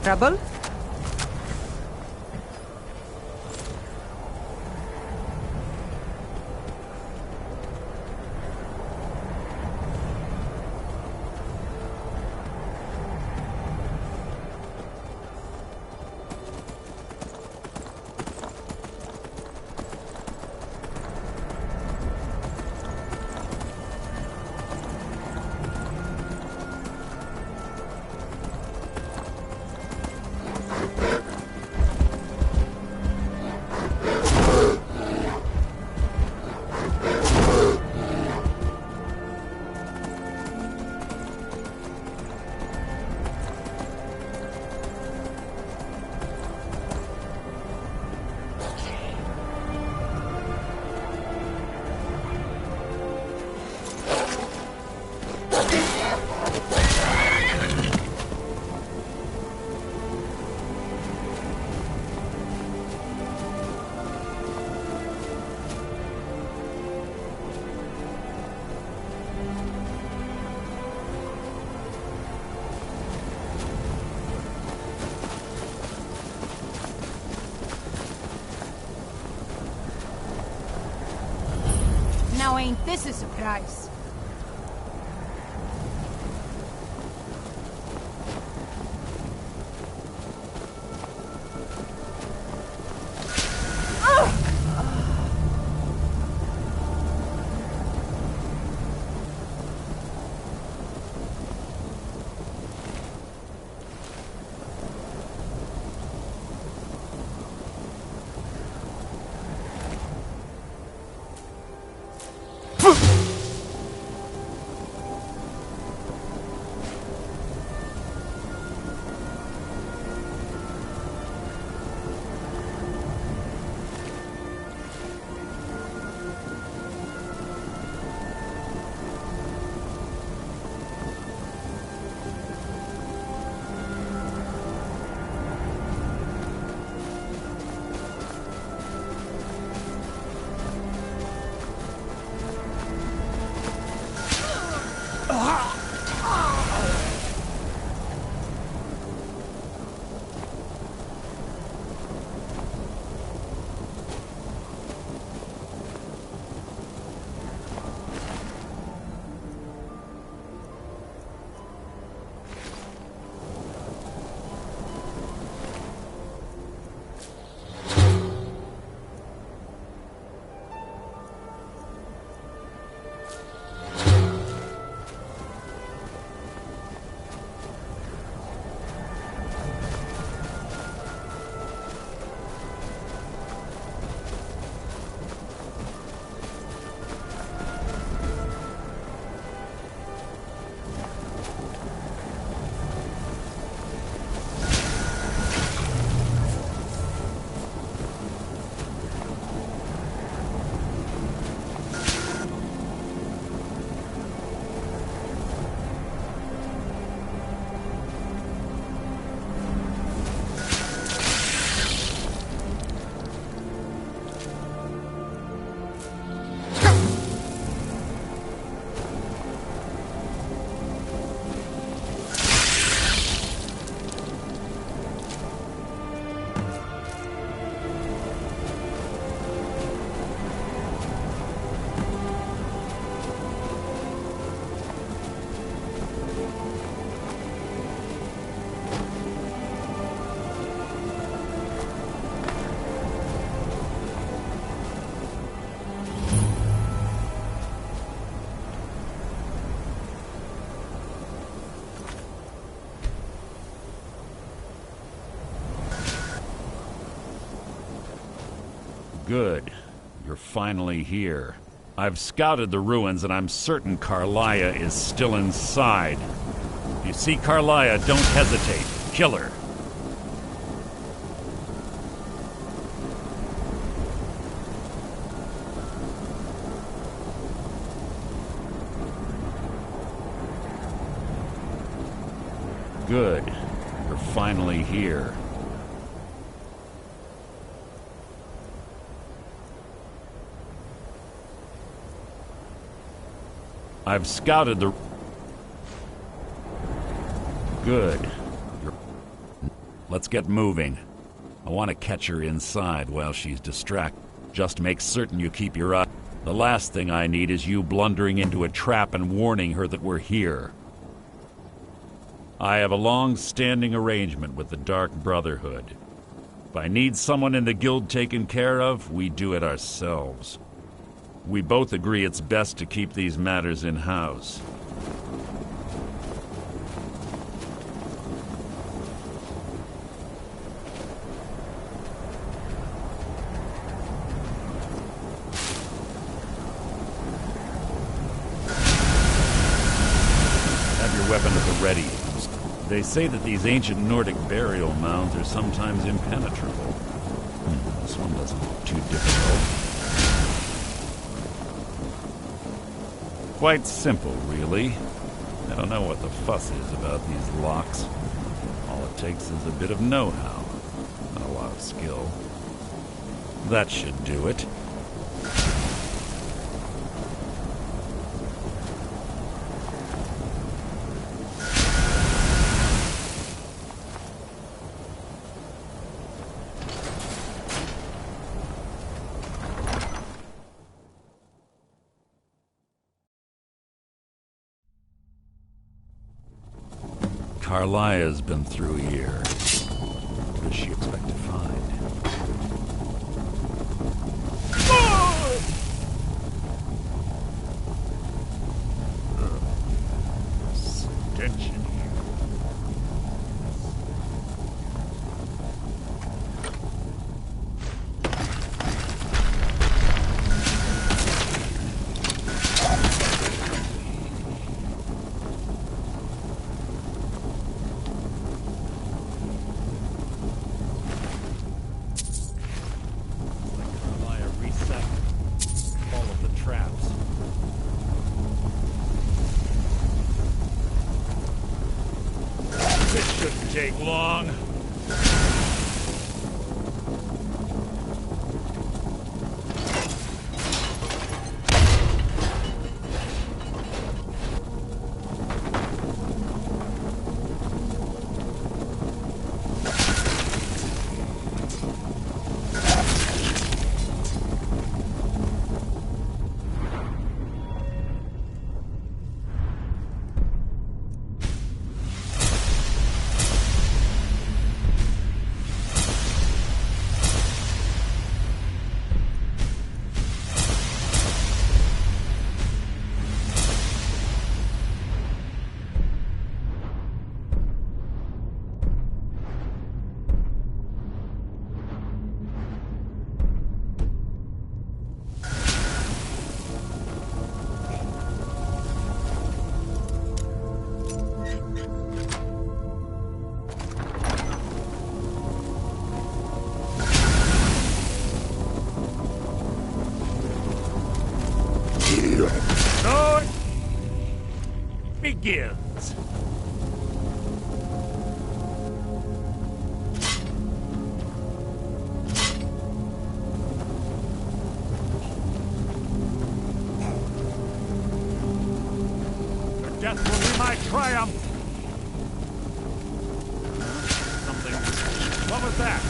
Trouble? Now ain't this a surprise? Good. You're finally here. I've scouted the ruins and I'm certain Carlia is still inside. If you see Carlia, don't hesitate. Kill her. Good. You're finally here. I've scouted the... Good. You're... let's get moving. I want to catch her inside while she's distracted. Just make certain you keep your eye. The last thing I need is you blundering into a trap and warning her that we're here. I have a long-standing arrangement with the Dark Brotherhood. If I need someone in the guild taken care of, we do it ourselves. We both agree it's best to keep these matters in-house. Have your weapon at the ready. They say that these ancient Nordic burial mounds are sometimes impenetrable. This one doesn't look too difficult. Quite simple, really. I don't know what the fuss is about these locks. All it takes is a bit of know-how, and a lot of skill. That should do it. Carlia's been through here. What does she expect to find? Stench in here. Take long. So it begins. Your death will be my triumph. Something. What was that?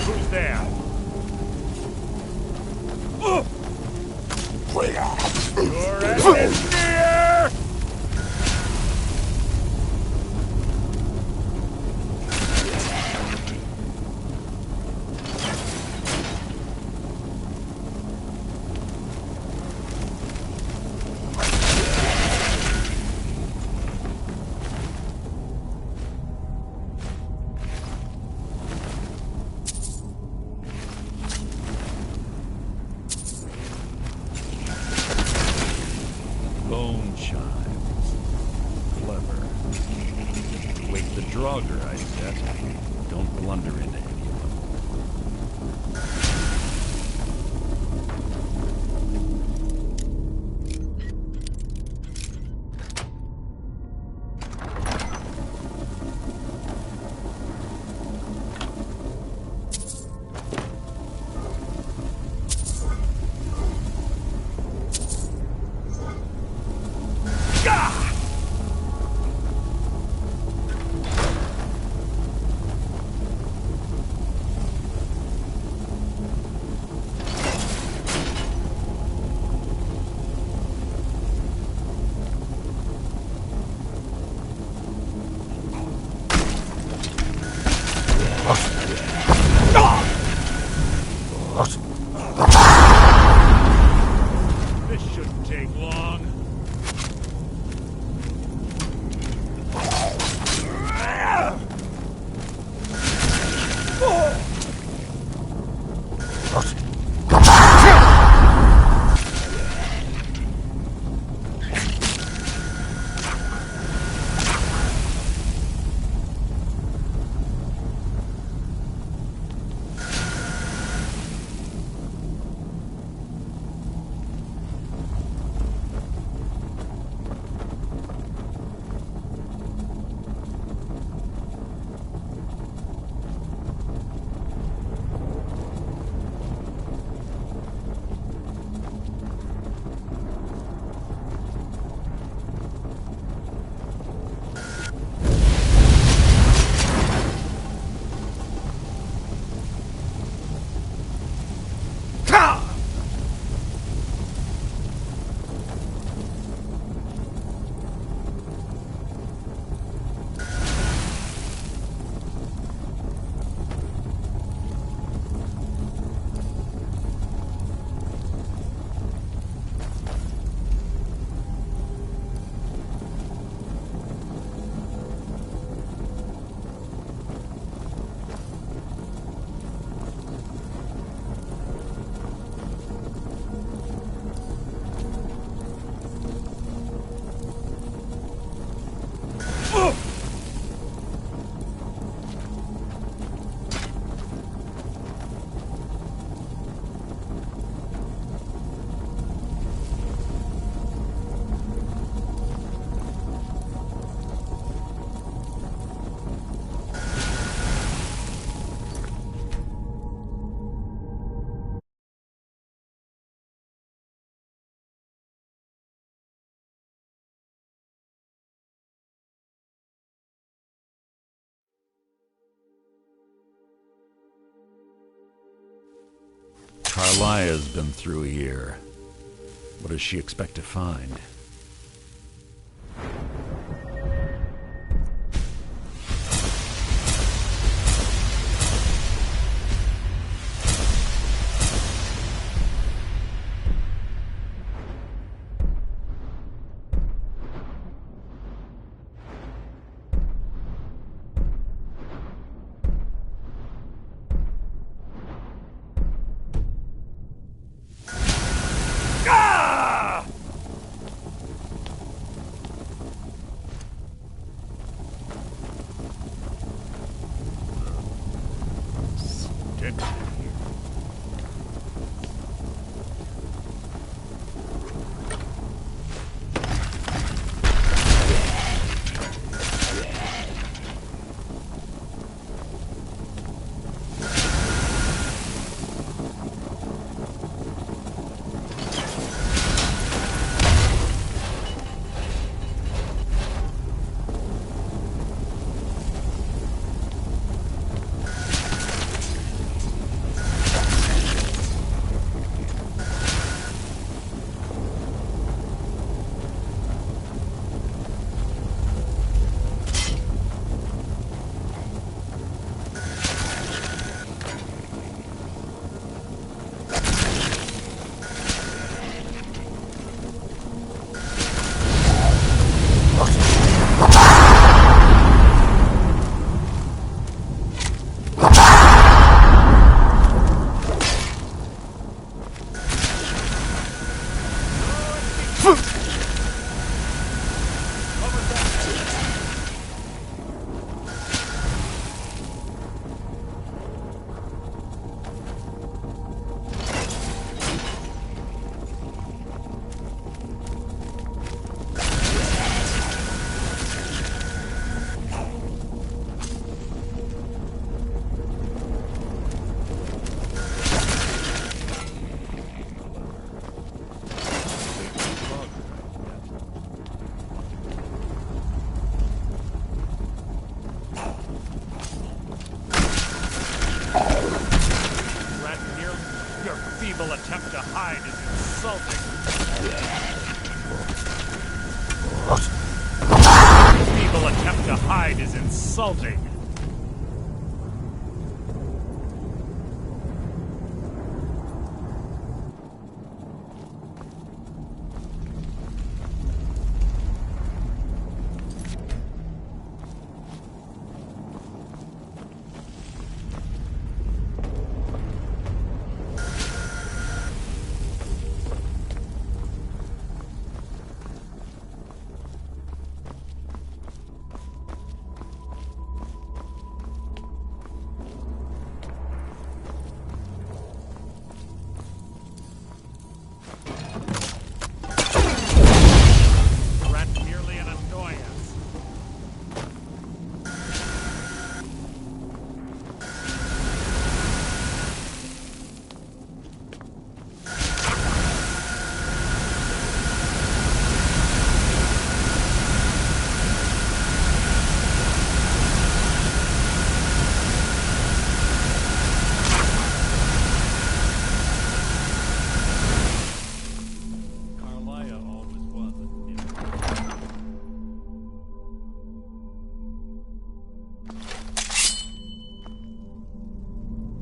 Who's there? Your end is near! Carlia's been through here. What does she expect to find? Attempt to hide is insulting. Feeble attempt to hide is insulting.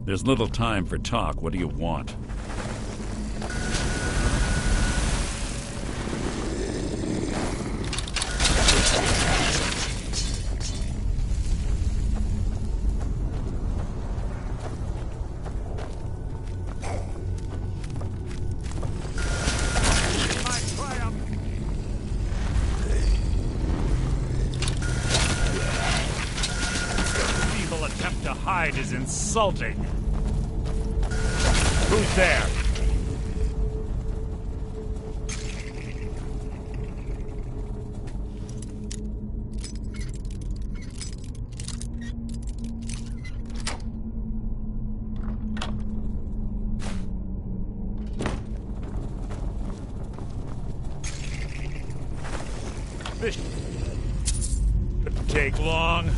There's little time for talk. What do you want? Feeble attempt to hide is insulting. Who's there? This shouldn't take long.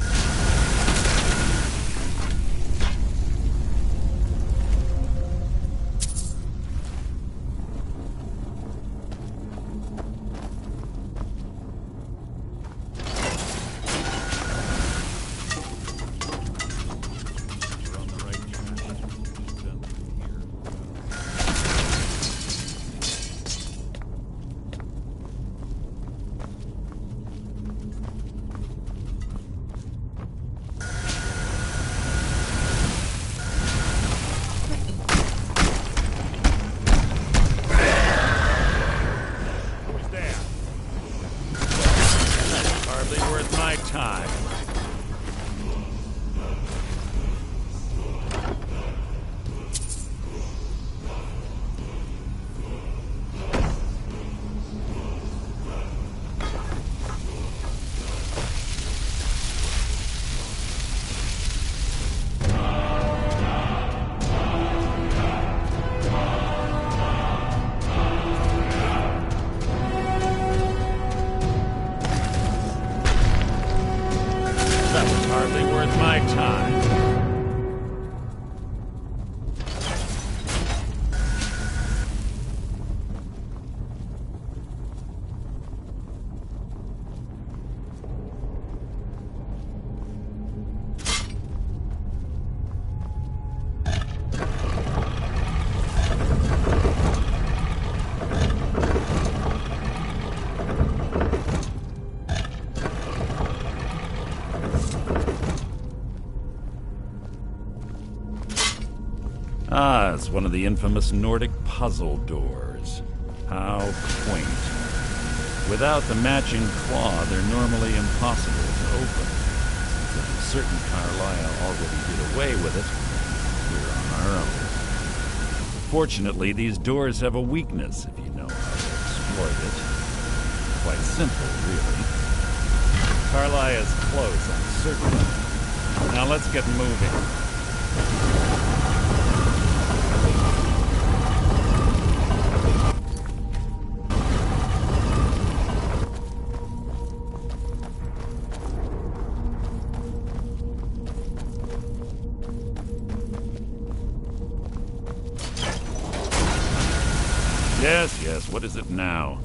Ah, it's one of the infamous Nordic puzzle doors. How quaint. Without the matching claw, they're normally impossible to open. I'm certain Carlisle already did away with it. We're on our own. Fortunately, these doors have a weakness if you know how to exploit it. Quite simple, really. Carlisle is close, I'm certain. Now let's get moving. Yes, what is it now?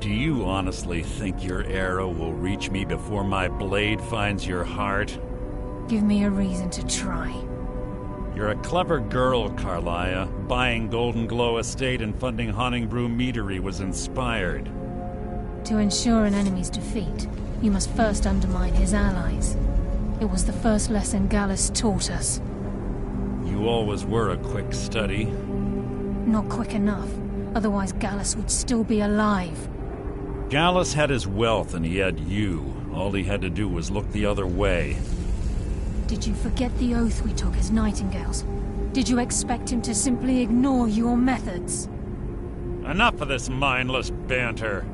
Do you honestly think your arrow will reach me before my blade finds your heart? Give me a reason to try. You're a clever girl, Carlisle. Buying Golden Glow Estate and funding Haunting Brew Meadery was inspired. To ensure an enemy's defeat, you must first undermine his allies. It was the first lesson Gallus taught us. You always were a quick study. Not quick enough, otherwise Gallus would still be alive. Gallus had his wealth and he had you. All he had to do was look the other way. Did you forget the oath we took as Nightingales? Did you expect him to simply ignore your methods? Enough of this mindless banter.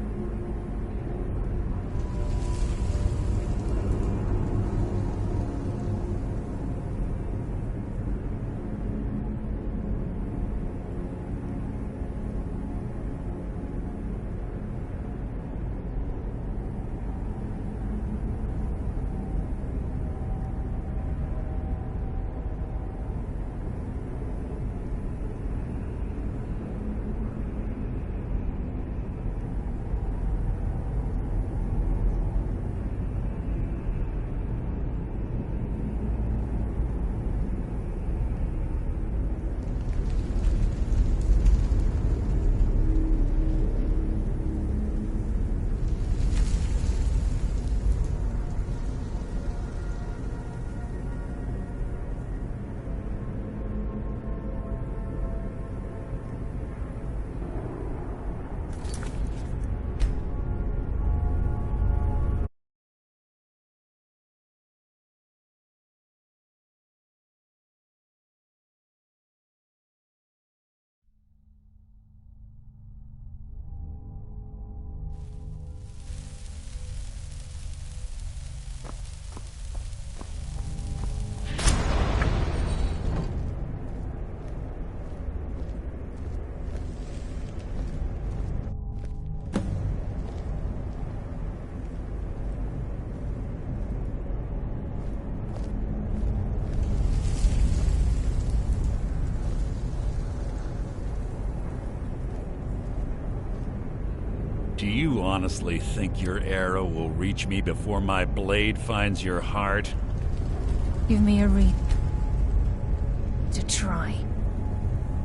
Do you honestly think your arrow will reach me before my blade finds your heart? Give me a reason to try.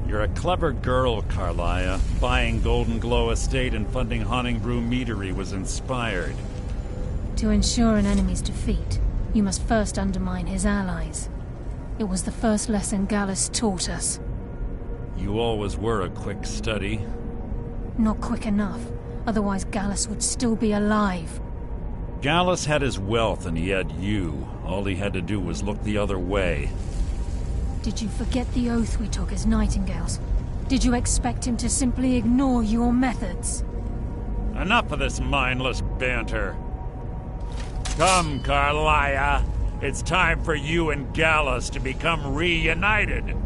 You're a clever girl, Carlisle. Buying Golden Glow Estate and funding Haunting Brew Meadery was inspired. To ensure an enemy's defeat, you must first undermine his allies. It was the first lesson Gallus taught us. You always were a quick study. Not quick enough, otherwise Gallus would still be alive. Gallus had his wealth and he had you. All he had to do was look the other way. Did you forget the oath we took as Nightingales? Did you expect him to simply ignore your methods? Enough of this mindless banter. Come, Carlisle. It's time for you and Gallus to become reunited.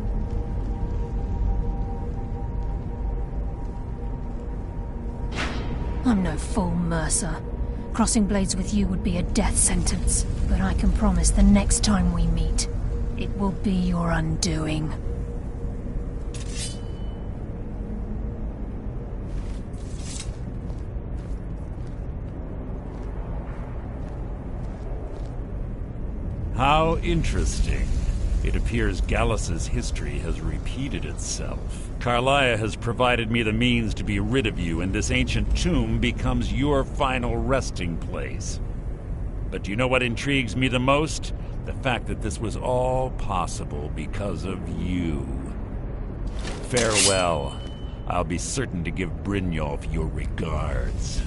I'm no fool, Mercer. Crossing blades with you would be a death sentence, but I can promise the next time we meet, it will be your undoing. How interesting. It appears Gallus's history has repeated itself. Carlia has provided me the means to be rid of you, and this ancient tomb becomes your final resting place. But do you know what intrigues me the most? The fact that this was all possible because of you. Farewell. I'll be certain to give Brynjolf your regards.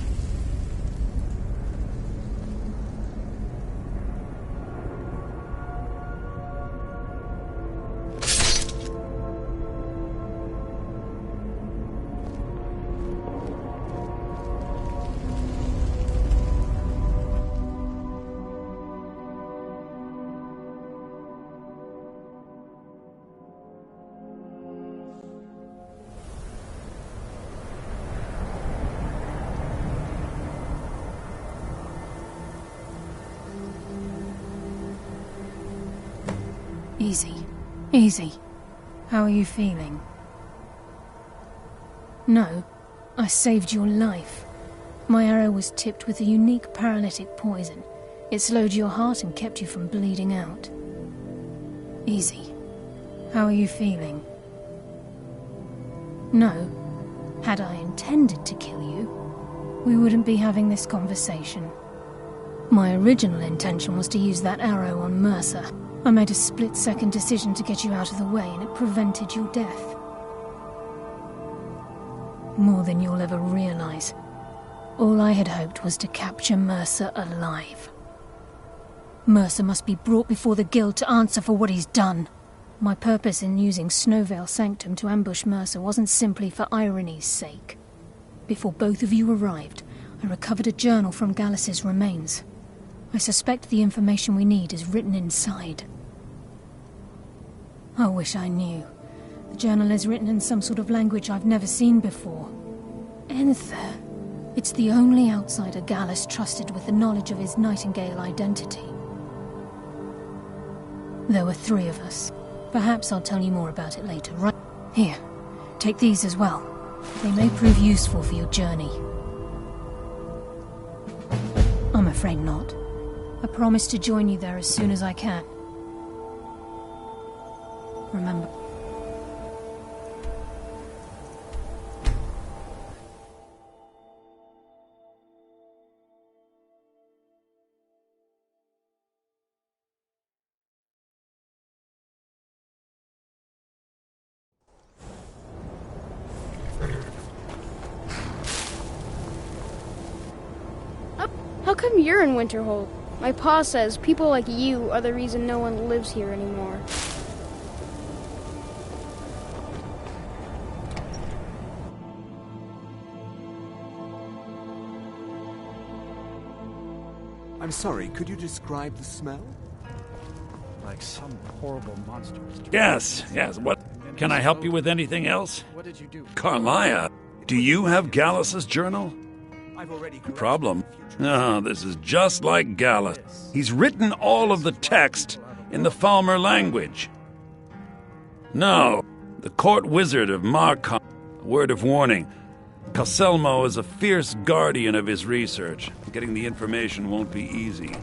Easy. Easy. How are you feeling? No, I saved your life. My arrow was tipped with a unique paralytic poison. It slowed your heart and kept you from bleeding out. Easy. How are you feeling? No. Had I intended to kill you, we wouldn't be having this conversation. My original intention was to use that arrow on Mercer. I made a split-second decision to get you out of the way, and it prevented your death. More than you'll ever realize. All I had hoped was to capture Mercer alive. Mercer must be brought before the Guild to answer for what he's done. My purpose in using Snowvale Sanctum to ambush Mercer wasn't simply for irony's sake. Before both of you arrived, I recovered a journal from Gallus's remains. I suspect the information we need is written inside. I wish I knew. The journal is written in some sort of language I've never seen before. Enther. It's the only outsider Gallus trusted with the knowledge of his Nightingale identity. There were 3 of us. Perhaps I'll tell you more about it later, right? Here, take these as well. They may prove useful for your journey. I'm afraid not. I promise to join you there as soon as I can. Remember. How come you're in Winterhold? My pa says people like you are the reason no one lives here anymore. I'm sorry, could you describe the smell? Like some horrible monster. Yes. What? Can I help you with anything else? What did you do? Carlia, do you have Gallus's journal? I've already Problem? No, this is just like Gallus. He's written all of the text in the Falmer language. No, the court wizard of Marcon. A word of warning. Coselmo is a fierce guardian of his research. Getting the information won't be easy.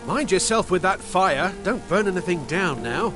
Mind yourself with that fire. Don't burn anything down now.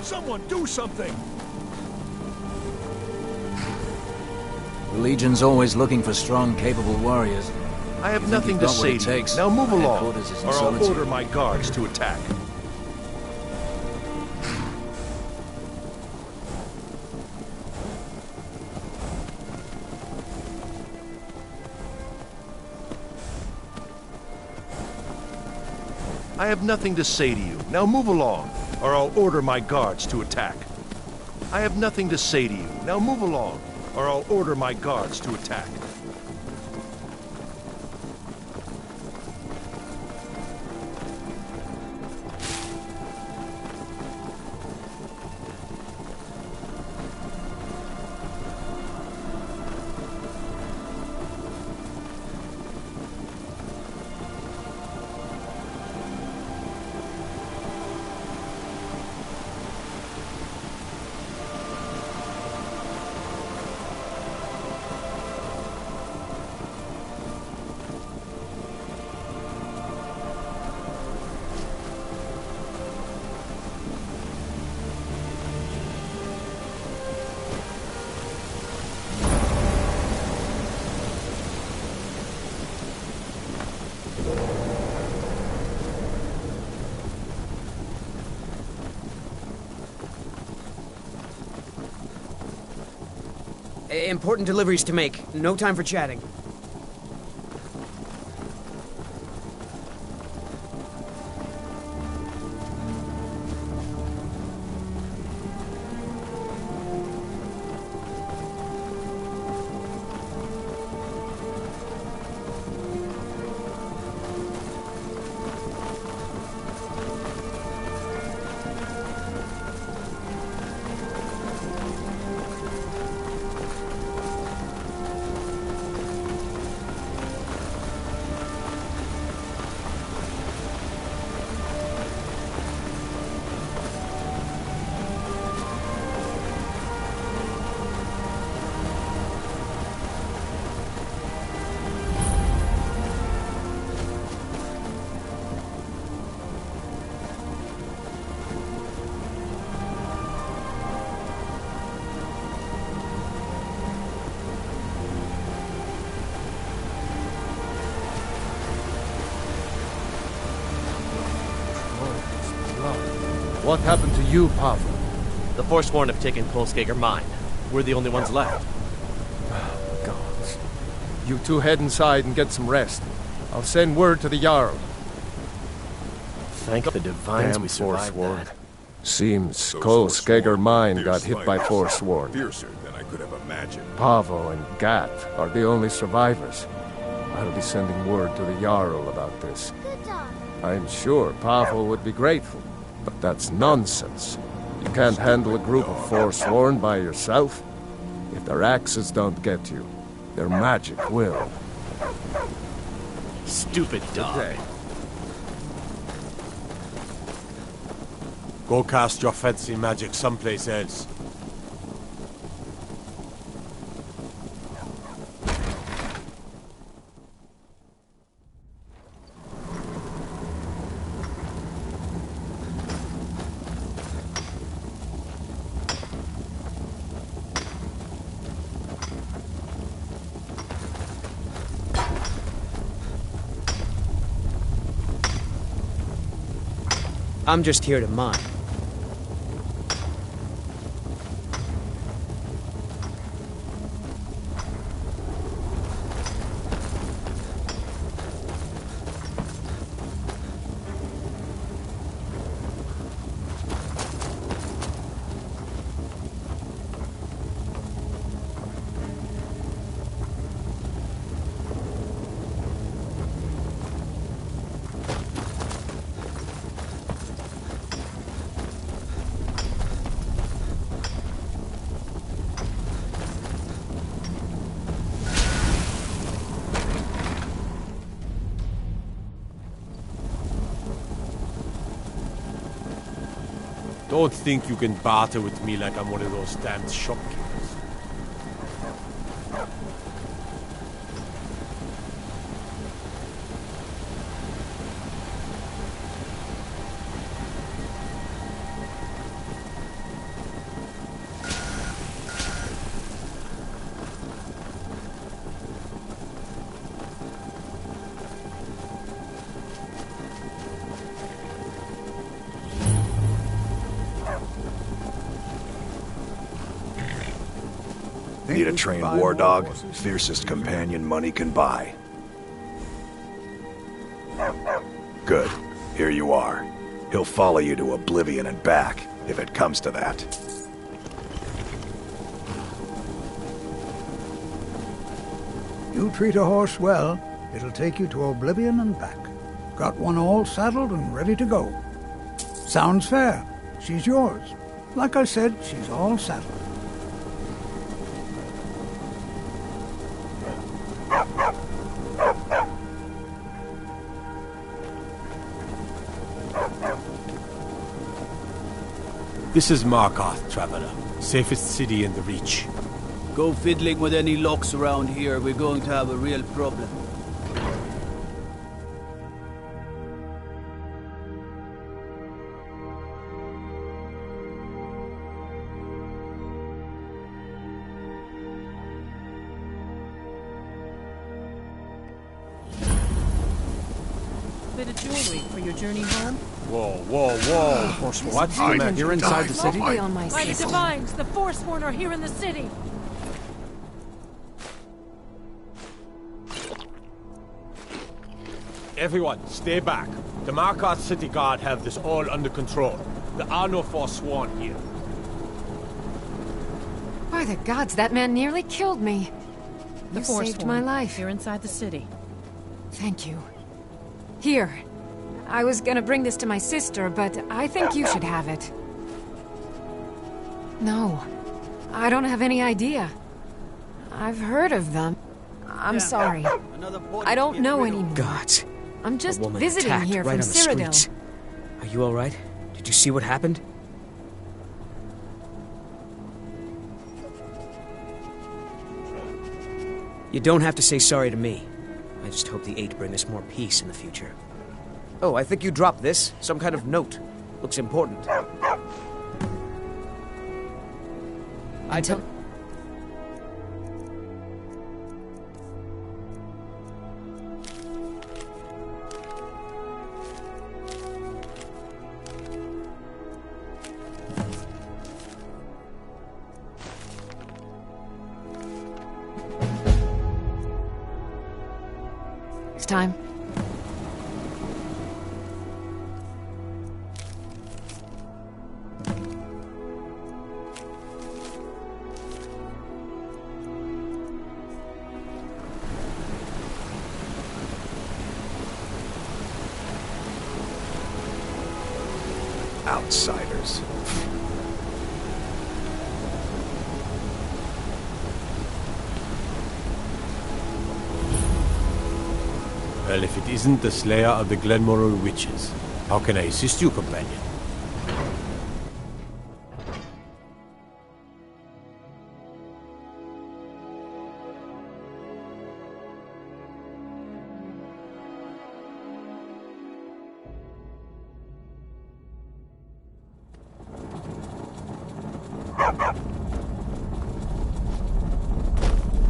Someone do something! The Legion's always looking for strong, capable warriors. I have You think nothing you've to got what say it to you. takes? Now move My along, headquarters is in or I'll solitude. order my guards to attack. I have nothing to say to you. Now move along, or I'll order my guards to attack. I have nothing to say to you. Now move along, or I'll order my guards to attack. Important deliveries to make. No time for chatting. What happened to you, Pavel? The Forsworn have taken Kolskager Mine. We're the only ones left. Gods. You two head inside and get some rest. I'll send word to the Jarl. Thank the divines Damn we survived Forsworn. that. Seems Kolskager Mine got hit by Forsworn. Fiercer than I could have imagined. Pavo and Gat are the only survivors. I'll be sending word to the Jarl about this. I'm sure Pavel would be grateful, but that's nonsense. You can't handle a group of Forsworn by yourself. If their axes don't get you, their magic will. Stupid dog. Go cast your fancy magic someplace else. I'm just here to mine. Don't think you can barter with me like I'm one of those damned shopkeepers. Need a trained war dog? Fiercest companion money can buy. Good. Here you are. He'll follow you to oblivion and back, if it comes to that. You treat a horse well, it'll take you to oblivion and back. Got one all saddled and ready to go. Sounds fair. She's yours. Like I said, she's all saddled. This is Markarth, Traveler. Safest city in the Reach. Go fiddling with any locks around here, we're going to have a real problem. Bit of jewelry for your journey home? Whoa, whoa, whoa! What's the matter? You're inside the city? Mighty Divines, the Forsworn are here in the city! Everyone, stay back. The Markarth City Guard have this all under control. There are no Forsworn here. By the gods, that man nearly killed me. The You saved Forsworn, my life. You're inside the city. Thank you. Here. I was gonna bring this to my sister, but I think you should have it. No. I don't have any idea. I've heard of them. I'm sorry. I don't know anymore. Gods. I'm just A woman visiting attacked here right from on the Cyrodiil. streets. Are you alright? Did you see what happened? You don't have to say sorry to me. I just hope the Eight bring us more peace in the future. Oh, I think you dropped this. Some kind of note. Looks important. Until... It's time. Outsiders. Well, if it isn't the Slayer of the Glenmoral Witches, how can I assist you, companion?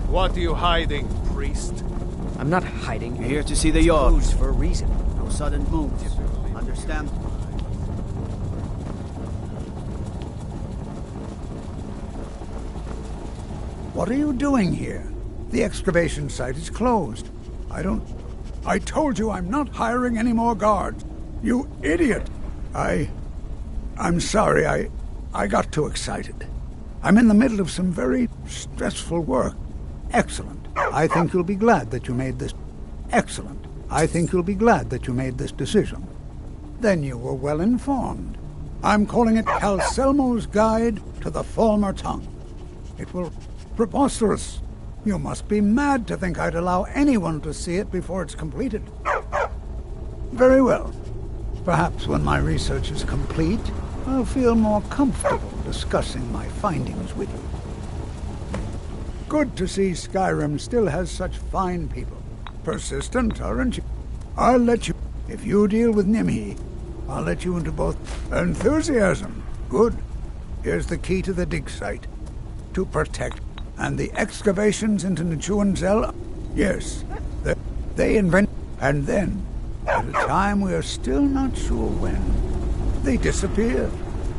What are you hiding, priest? I'm not hiding. You're here to see the yard. Closed for a reason. No sudden moves. Understand? What are you doing here? The excavation site is closed. I told you I'm not hiring any more guards. You idiot! I'm sorry, I got too excited. I'm in the middle of some very stressful work. Excellent. I think you'll be glad that you made this... Excellent. I think you'll be glad that you made this decision. Then you were well informed. I'm calling it Calcelmo's Guide to the Falmer Tongue. It will... Preposterous. You must be mad to think I'd allow anyone to see it before it's completed. Very well. Perhaps when my research is complete, I'll feel more comfortable discussing my findings with you. Good to see Skyrim still has such fine people. Persistent, aren't you? I'll let you... If you deal with Nimhi, I'll let you into both... Enthusiasm. Good. Here's the key to the dig site. To protect. And the excavations into Nichuanzel... Yes. They invent... And then, at a time we are still not sure when, they disappear.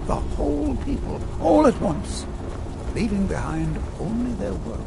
The whole people, all at once, leaving behind only their works.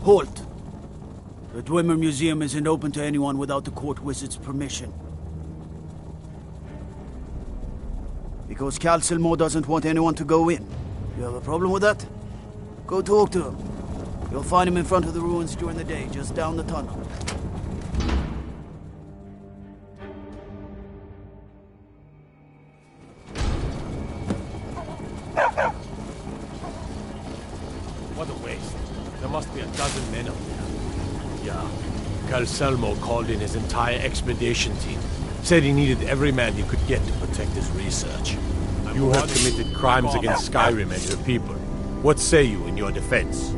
Halt! The Dwemer Museum isn't open to anyone without the court wizard's permission. Because Calcelmo doesn't want anyone to go in. You have a problem with that? Go talk to him. You'll find him in front of the ruins during the day, just down the tunnel. What a waste. There must be a dozen men up there. Yeah. Calcelmo called in his entire expedition team. Said he needed every man he could get to protect his research. You have committed crimes against Skyrim and your people. What say you in your defense?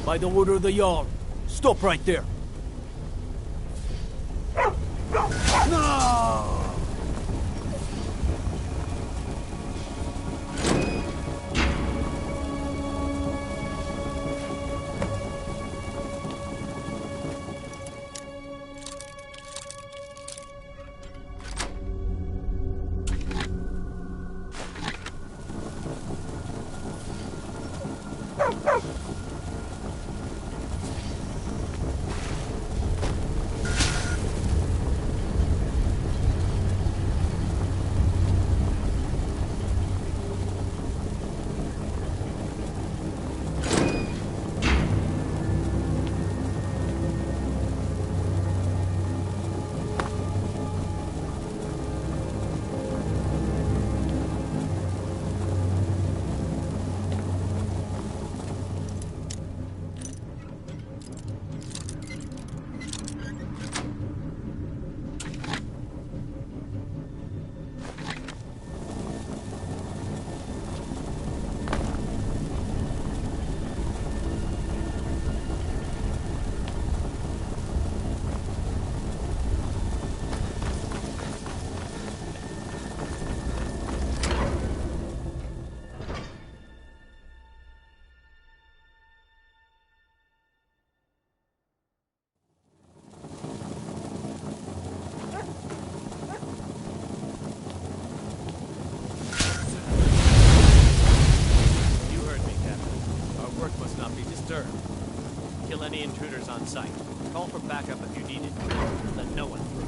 By the order of the Jarl, stop right there. No! Kill any intruders on site. Call for backup if you need it. Let no one through.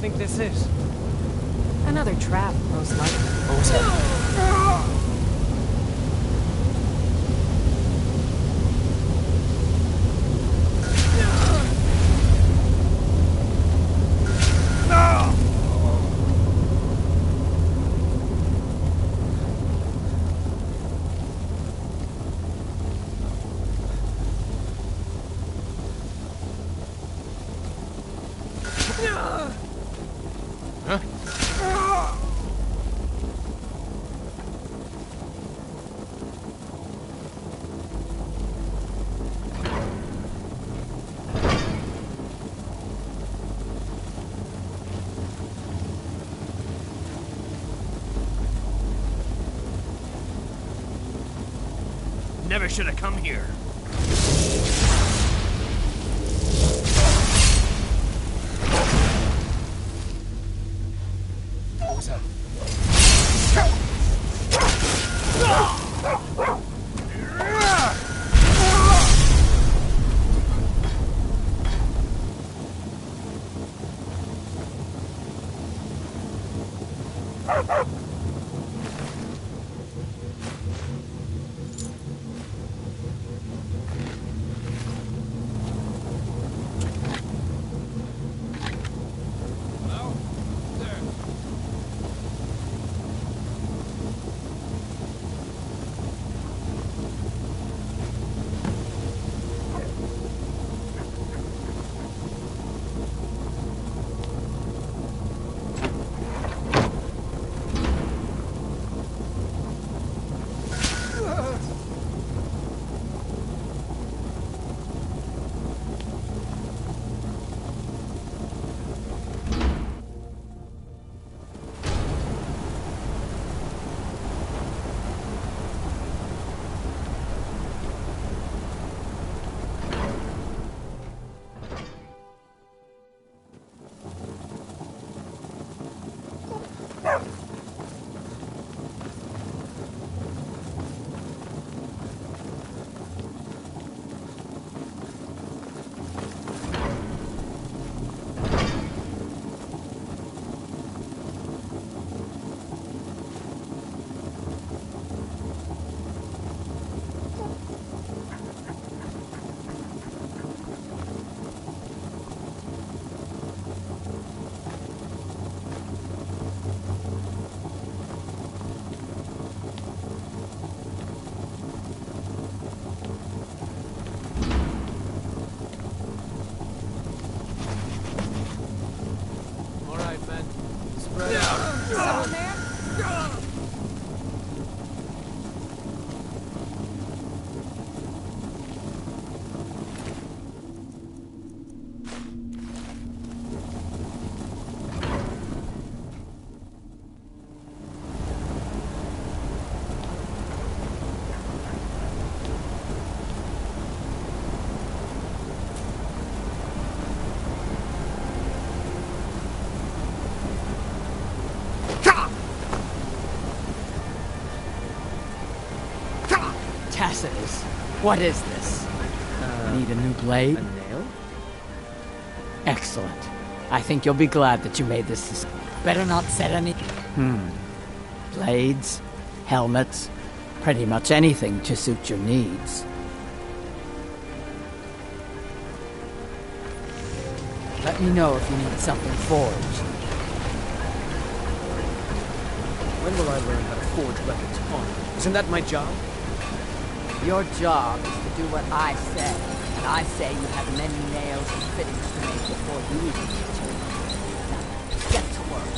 think this is? Another trap, most likely. Never should have come here. What was that? Tacitus, what is this? Need a new blade? A nail? Excellent. I think you'll be glad that you made this. Better not set any... Blades, helmets, pretty much anything to suit your needs. Let me know if you need something forged. When will I learn how to forge weapons on? Isn't that my job? Your job is to do what I say, and I say you have many nails and fittings to make before you even get to it. Now, get to work.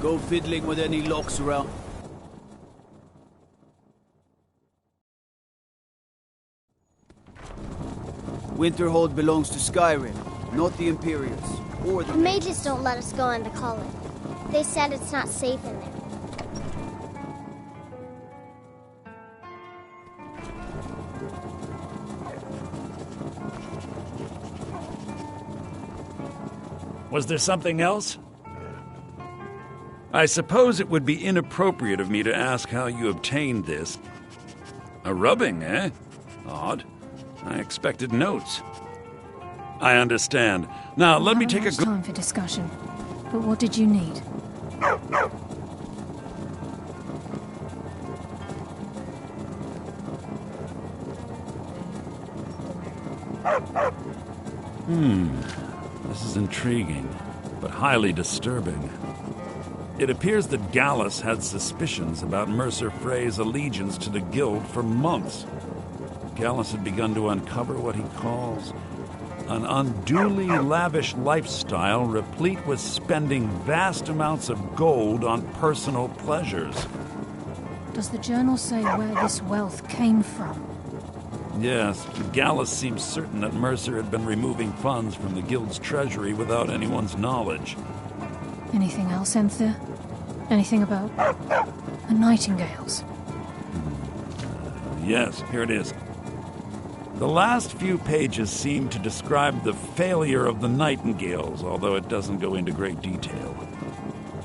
Go fiddling with any locks around. Winterhold belongs to Skyrim, not the Imperials, or the... The mages don't let us go into college. They said it's not safe in there. Was there something else? I suppose it would be inappropriate of me to ask how you obtained this. A rubbing, eh? Odd. I expected notes. I understand. Now, let me take a good... time for discussion. But what did you need? This is intriguing, but highly disturbing. It appears that Gallus had suspicions about Mercer Frey's allegiance to the Guild for months. Gallus had begun to uncover what he calls an unduly lavish lifestyle replete with spending vast amounts of gold on personal pleasures. Does the journal say where this wealth came from? Yes, Gallus seems certain that Mercer had been removing funds from the Guild's treasury without anyone's knowledge. Anything else, Enthir? Anything about the Nightingales? Yes, here it is. The last few pages seem to describe the failure of the Nightingales, although it doesn't go into great detail.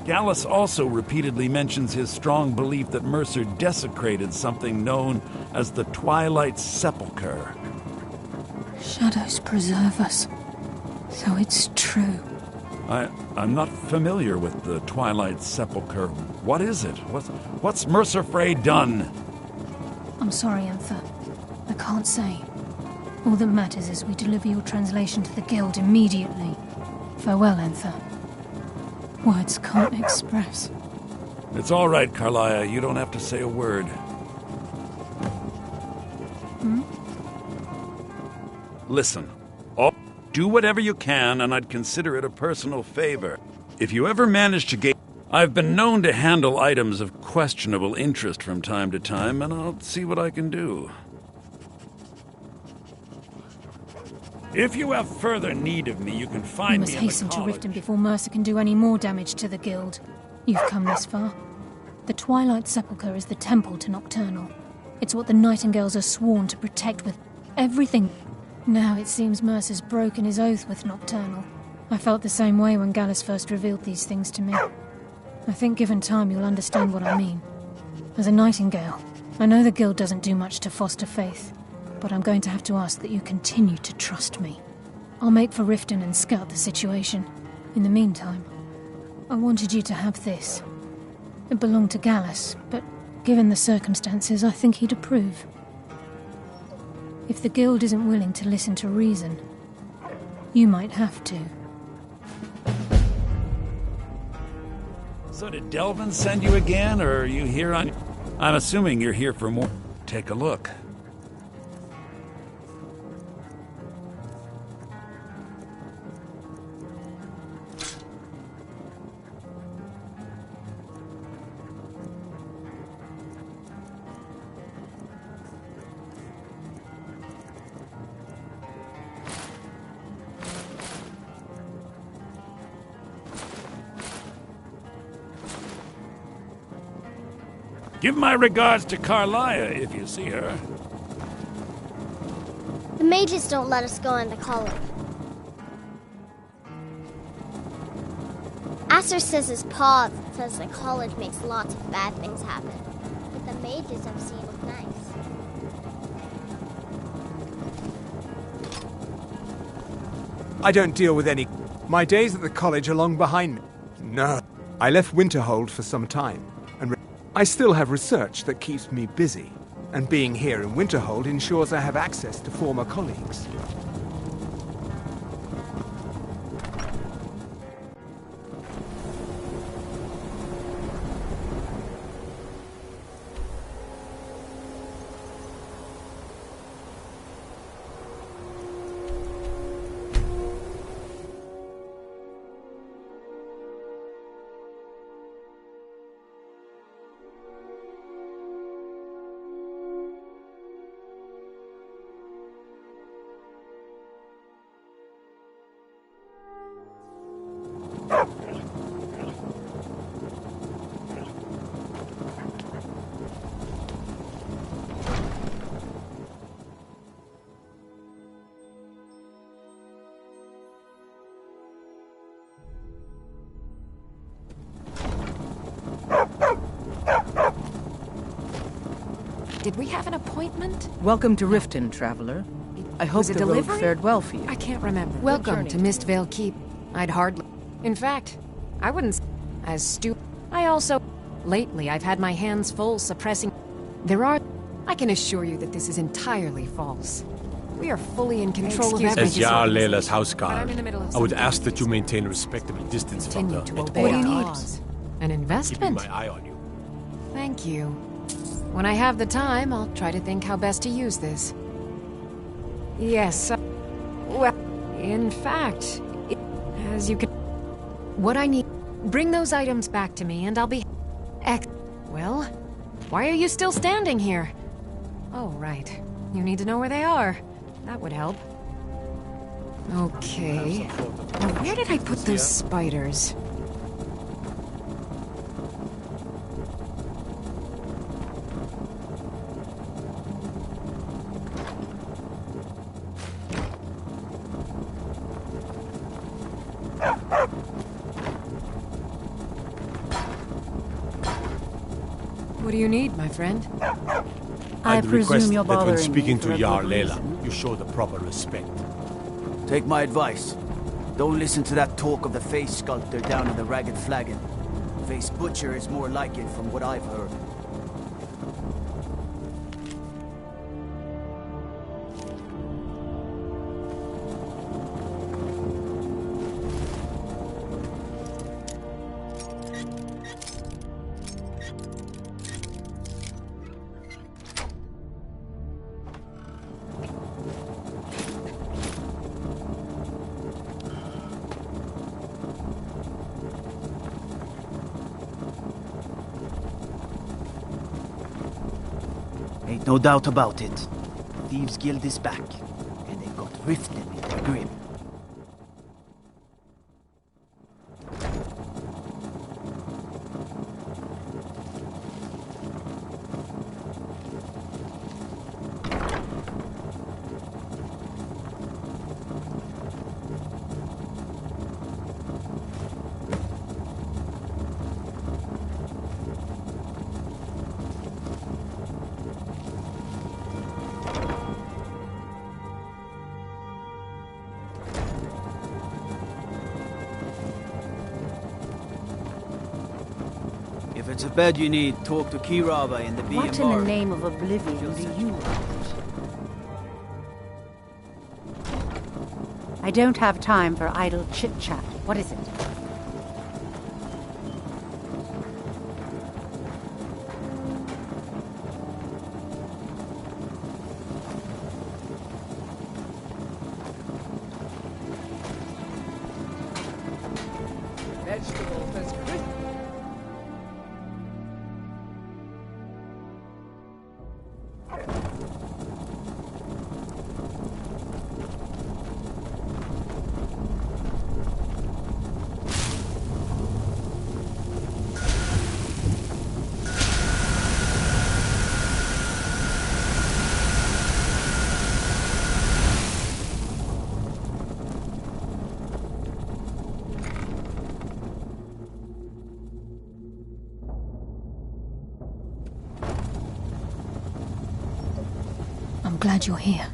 Gallus also repeatedly mentions his strong belief that Mercer desecrated something known as the Twilight Sepulchre. Shadows preserve us. So it's true. I'm not familiar with the Twilight Sepulchre. What is it? What's Mercer Frey done? I'm sorry, Enthir. I can't say. All that matters is we deliver your translation to the Guild immediately. Farewell, Enthir. Words can't express. It's all right, Carlia. You don't have to say a word. Listen. Do whatever you can, and I'd consider it a personal favor. If you ever manage to gain... I've been known to handle items of questionable interest from time to time, and I'll see what I can do. If you have further need of me, you can find We me must in the hasten to college. Riften before Mercer can do any more damage to the Guild. You've come this far. The Twilight Sepulchre is the temple to Nocturnal. It's what the Nightingales are sworn to protect with everything. Now it seems Mercer's broken his oath with Nocturnal. I felt the same way when Gallus first revealed these things to me. I think given time you'll understand what I mean. As a Nightingale, I know the Guild doesn't do much to foster faith, but I'm going to have to ask that you continue to trust me. I'll make for Riften and scout the situation. In the meantime, I wanted you to have this. It belonged to Gallus, but given the circumstances, I think he'd approve. If the Guild isn't willing to listen to reason, you might have to. So did Delvin send you again, or are you here on... I'm assuming you're here for more... Take a look. Give my regards to Carlia if you see her. The mages don't let us go into college. Asser says his paw says that college makes lots of bad things happen. But the mages I've seen look nice. I don't deal with any... My days at the college are long behind me. No. I left Winterhold for some time, and I still have research that keeps me busy. And being here in Winterhold ensures I have access to former colleagues. Did we have an appointment? Welcome to Riften, traveler. I hope Was it the road delivery? fared well for you. I can't remember. Welcome to Mistvale Keep. I'd hardly... In fact, I wouldn't as stupid. I also... Lately, I've had my hands full suppressing... There are... I can assure you that this is entirely false. We are fully in control of everything. As Jarl Leila's house But I'm guard, in the middle of I would something ask that you maintain a respectable distance from her Continue to at obey all our times. laws. An Keeping investment? my eye on you. Thank you. When I have the time, I'll try to think how best to use this. Yes, well, in fact, as you can... What I need... Bring those items back to me, and I'll be... Well, why are you still standing here? Oh, right. You need to know where they are. That would help. Okay. Now, where did I put those spiders? What do you need, my friend? I'd request you're that when bothering speaking me for to a Jarl good Leila, reason. you show the proper respect. Take my advice. Don't listen to that talk of the face sculptor down in the Ragged Flagon. Face Butcher is more like it from what I've heard. Ain't no doubt about it. Thieves' Guild is back, and they've got Riften in their grip. If it's a bed you need, talk to Kiraba in the B&B. What in the name of oblivion do you want? I don't have time for idle chit-chat. What is it? Vegetables as crisp. I'm glad you're here.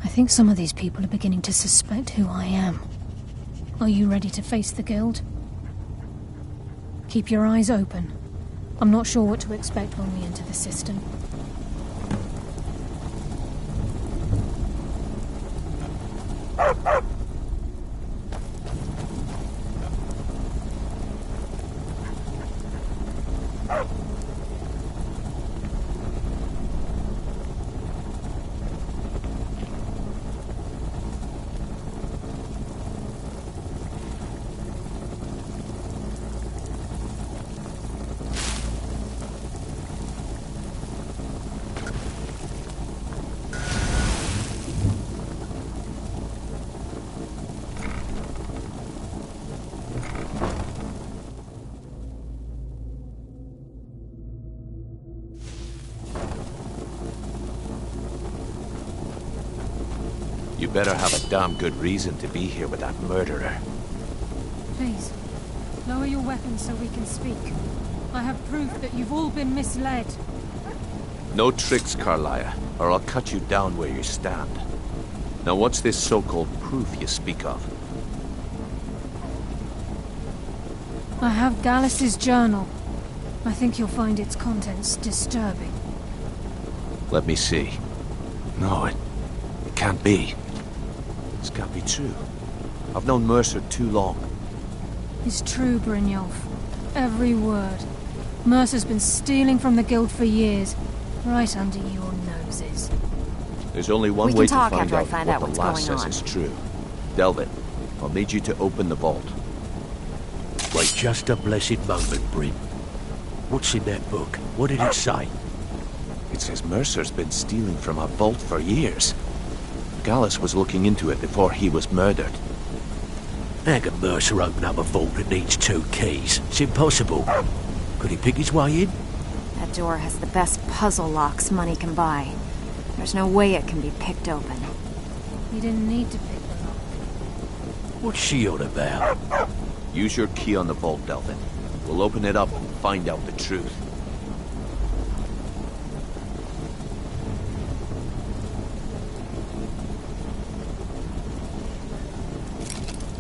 I think some of these people are beginning to suspect who I am. Are you ready to face the Guild? Keep your eyes open. I'm not sure what to expect when we enter the system. better have a damn good reason to be here with that murderer. Please, lower your weapons so we can speak. I have proof that you've all been misled. No tricks, Carlia, or I'll cut you down where you stand. Now what's this so-called proof you speak of? I have Gallus's journal. I think you'll find its contents disturbing. Let me see. No, it can't be. This can't be true. I've known Mercer too long. It's true, Brynjolf. Every word. Mercer's been stealing from the Guild for years, right under your noses. There's only one We way can to talk find after I out find what out the what's lass going says on. is true. Delvin, I'll need you to open the vault. Wait just a blessed moment, Bryn. What's in that book? What did it say? It says Mercer's been stealing from a vault for years. Gallus was looking into it before he was murdered. How can Mercer open up a vault that needs 2 keys? It's impossible. Could he pick his way in? That door has the best puzzle locks money can buy. There's no way it can be picked open. You didn't need to pick the lock. What's she on about? Use your key on the vault, Delvin. We'll open it up and find out the truth.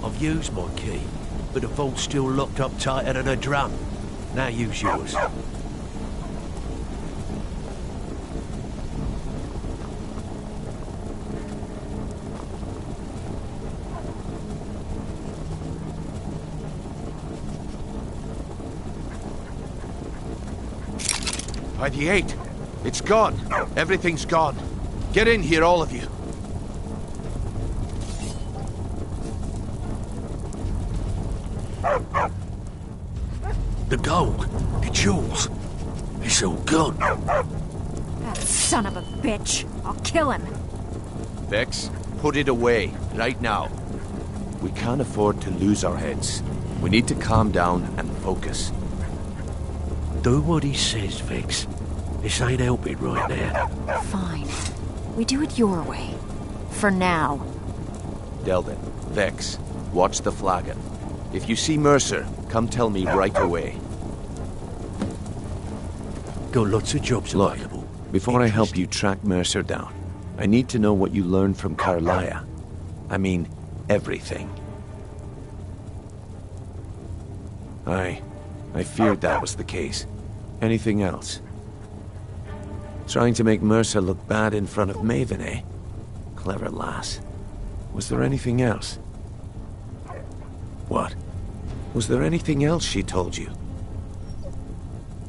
I've used my key, but the vault's still locked up tighter than a drum. Now use yours. By the 8. It's gone. Everything's gone. Get in here, all of you. The gold, the jewels, it's all gone. That son of a bitch! I'll kill him! Vex, put it away, right now. We can't afford to lose our heads. We need to calm down and focus. Do what he says, Vex. This ain't helping right now. Fine. We do it your way. For now. Delvin, Vex, watch the flagon. If you see Mercer, come tell me right away. Got lots of jobs available. Before I help you track Mercer down, I need to know what you learned from Carlia. I mean, everything. I feared that was the case. Anything else? Trying to make Mercer look bad in front of Maven, eh? Clever lass. Was there anything else? What? Was there anything else she told you?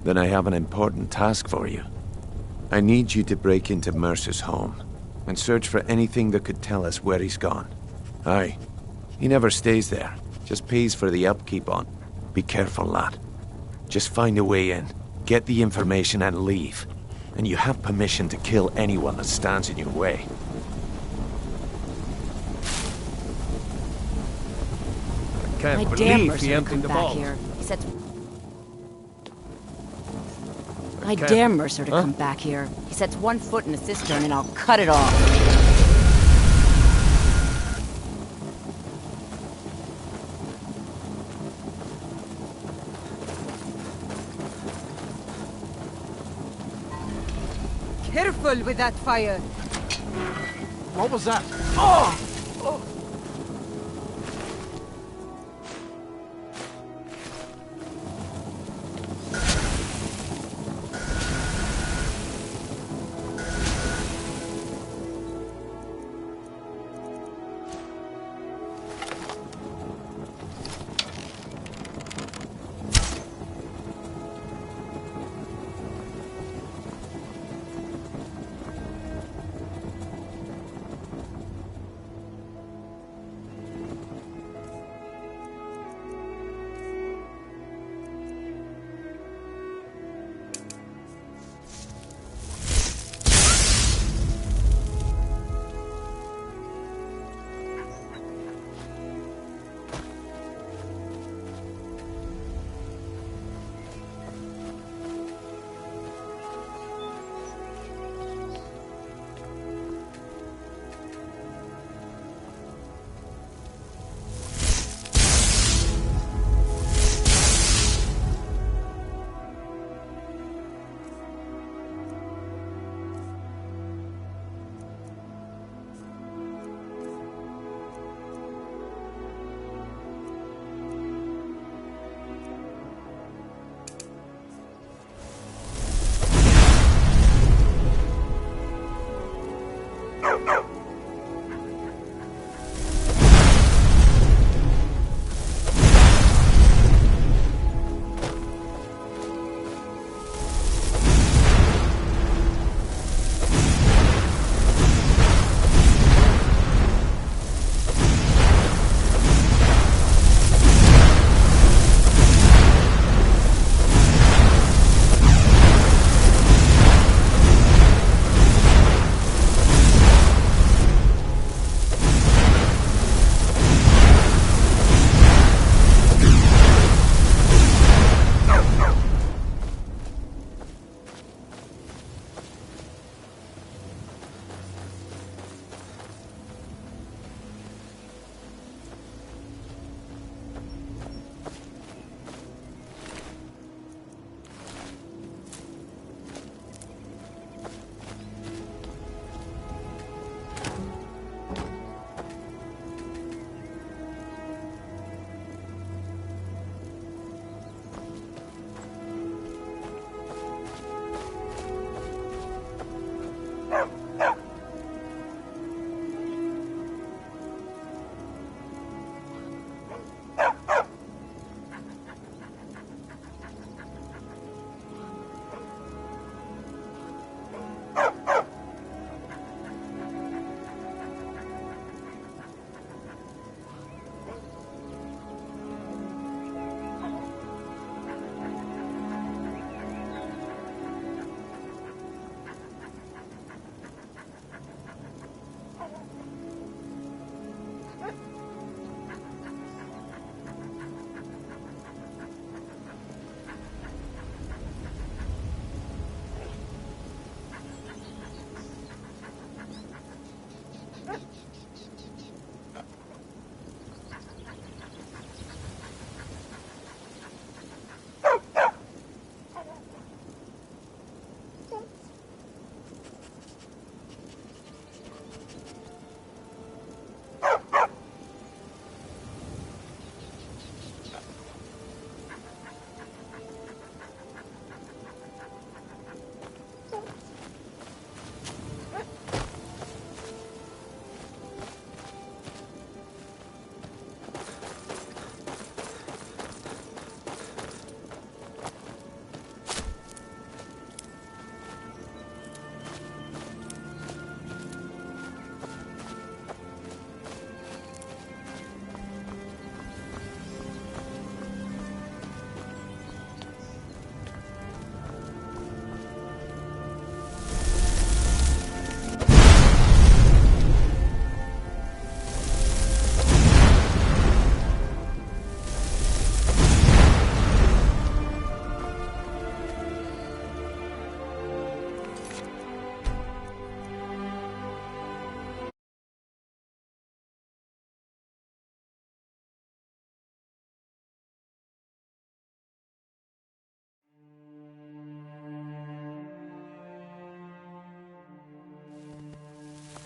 Then I have an important task for you. I need you to break into Mercer's home and search for anything that could tell us where he's gone. Aye. He never stays there, just pays for the upkeep on. Be careful, lad. Just find a way in, get the information and leave. And you have permission to kill anyone that stands in your way. I dare Mercer to come back here. He sets... I dare Mercer to come back here. He sets one foot in the cistern and I'll cut it off. Careful with that fire. What was that? Oh! Oh!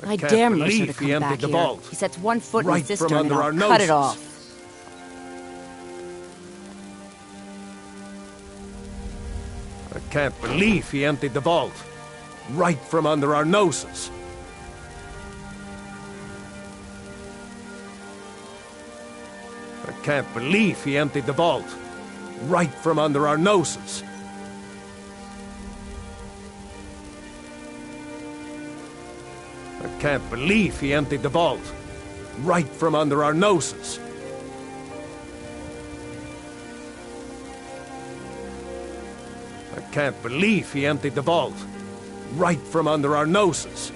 I dare Mercer to believe he come back emptied the here. vault. He sets one foot in Right the from cistern and under I'll our cut it noses. off. I can't believe he emptied the vault. Right from under our noses. I can't believe he emptied the vault. Right from under our noses. I can't believe he emptied the vault. Right from under our noses. I can't believe he emptied the vault. Right from under our noses.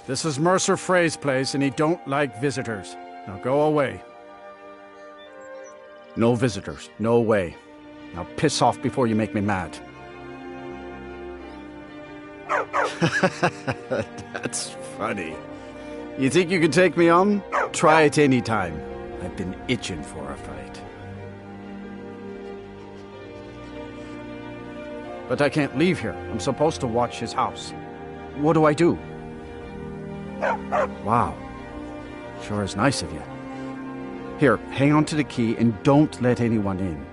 This is Mercer Frey's place, and he don't like visitors. Now go away. No visitors. No way. Now piss off before you make me mad. That's funny. You think you can take me on? Try it any time. I've been itching for a fight. But I can't leave here. I'm supposed to watch his house. What do I do? Wow. Sure is nice of you. Here, hang on to the key and don't let anyone in.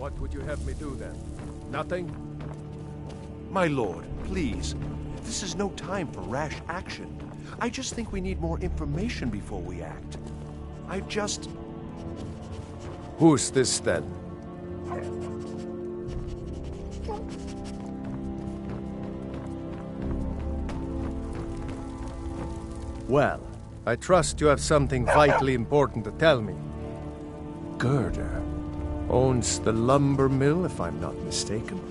What would you have me do then? Nothing? My lord, please. This is no time for rash action. I just think we need more information before we act. Who's this then? Well, I trust you have something vitally important to tell me. Gerda owns the lumber mill, if I'm not mistaken.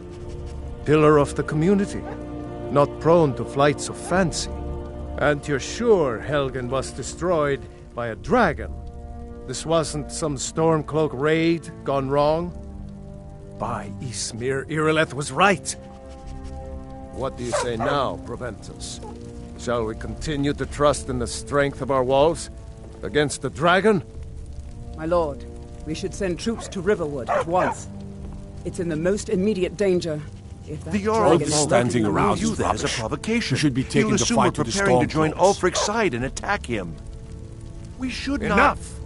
Pillar of the community, not prone to flights of fancy. And you're sure Helgen was destroyed by a dragon? This wasn't some Stormcloak raid gone wrong? By Ysmir, Irileth was right! What do you say now, Proventus? Shall we continue to trust in the strength of our walls? Against the dragon? My lord, we should send troops to Riverwood at once. It's in the most immediate danger. If that The Jarl dragon is standing lurking in the around you mountains- that as a provocation. We should be taking He'll the assume fight we're to the preparing to join Stormcloaks. Ulfric's side and attack him. We should not... Enough!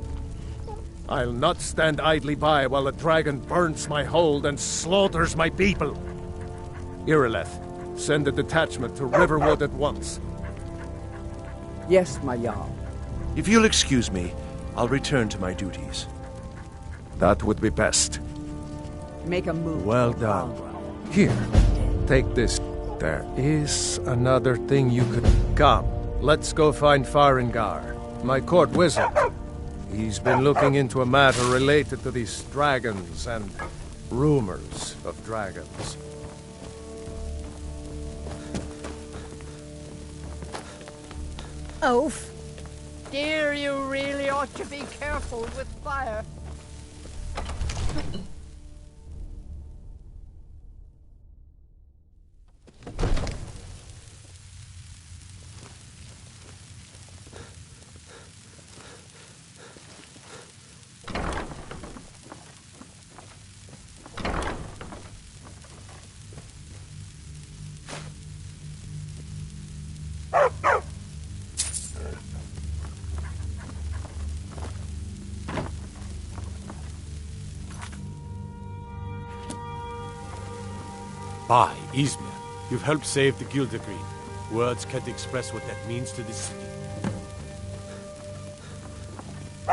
I'll not stand idly by while a dragon burns my hold and slaughters my people. Irileth, send a detachment to Riverwood at once. Yes, my Jarl. If you'll excuse me, I'll return to my duties. That would be best. Make a move. Well done. Here, take this. There is another thing you could... Come, let's go find Farengar, my court wizard. He's been looking into a matter related to these dragons and rumors of dragons. Oaf! Dear, you really ought to be careful with fire. By Ysmir, you've helped save the Guild Green. Words can't express what that means to this city.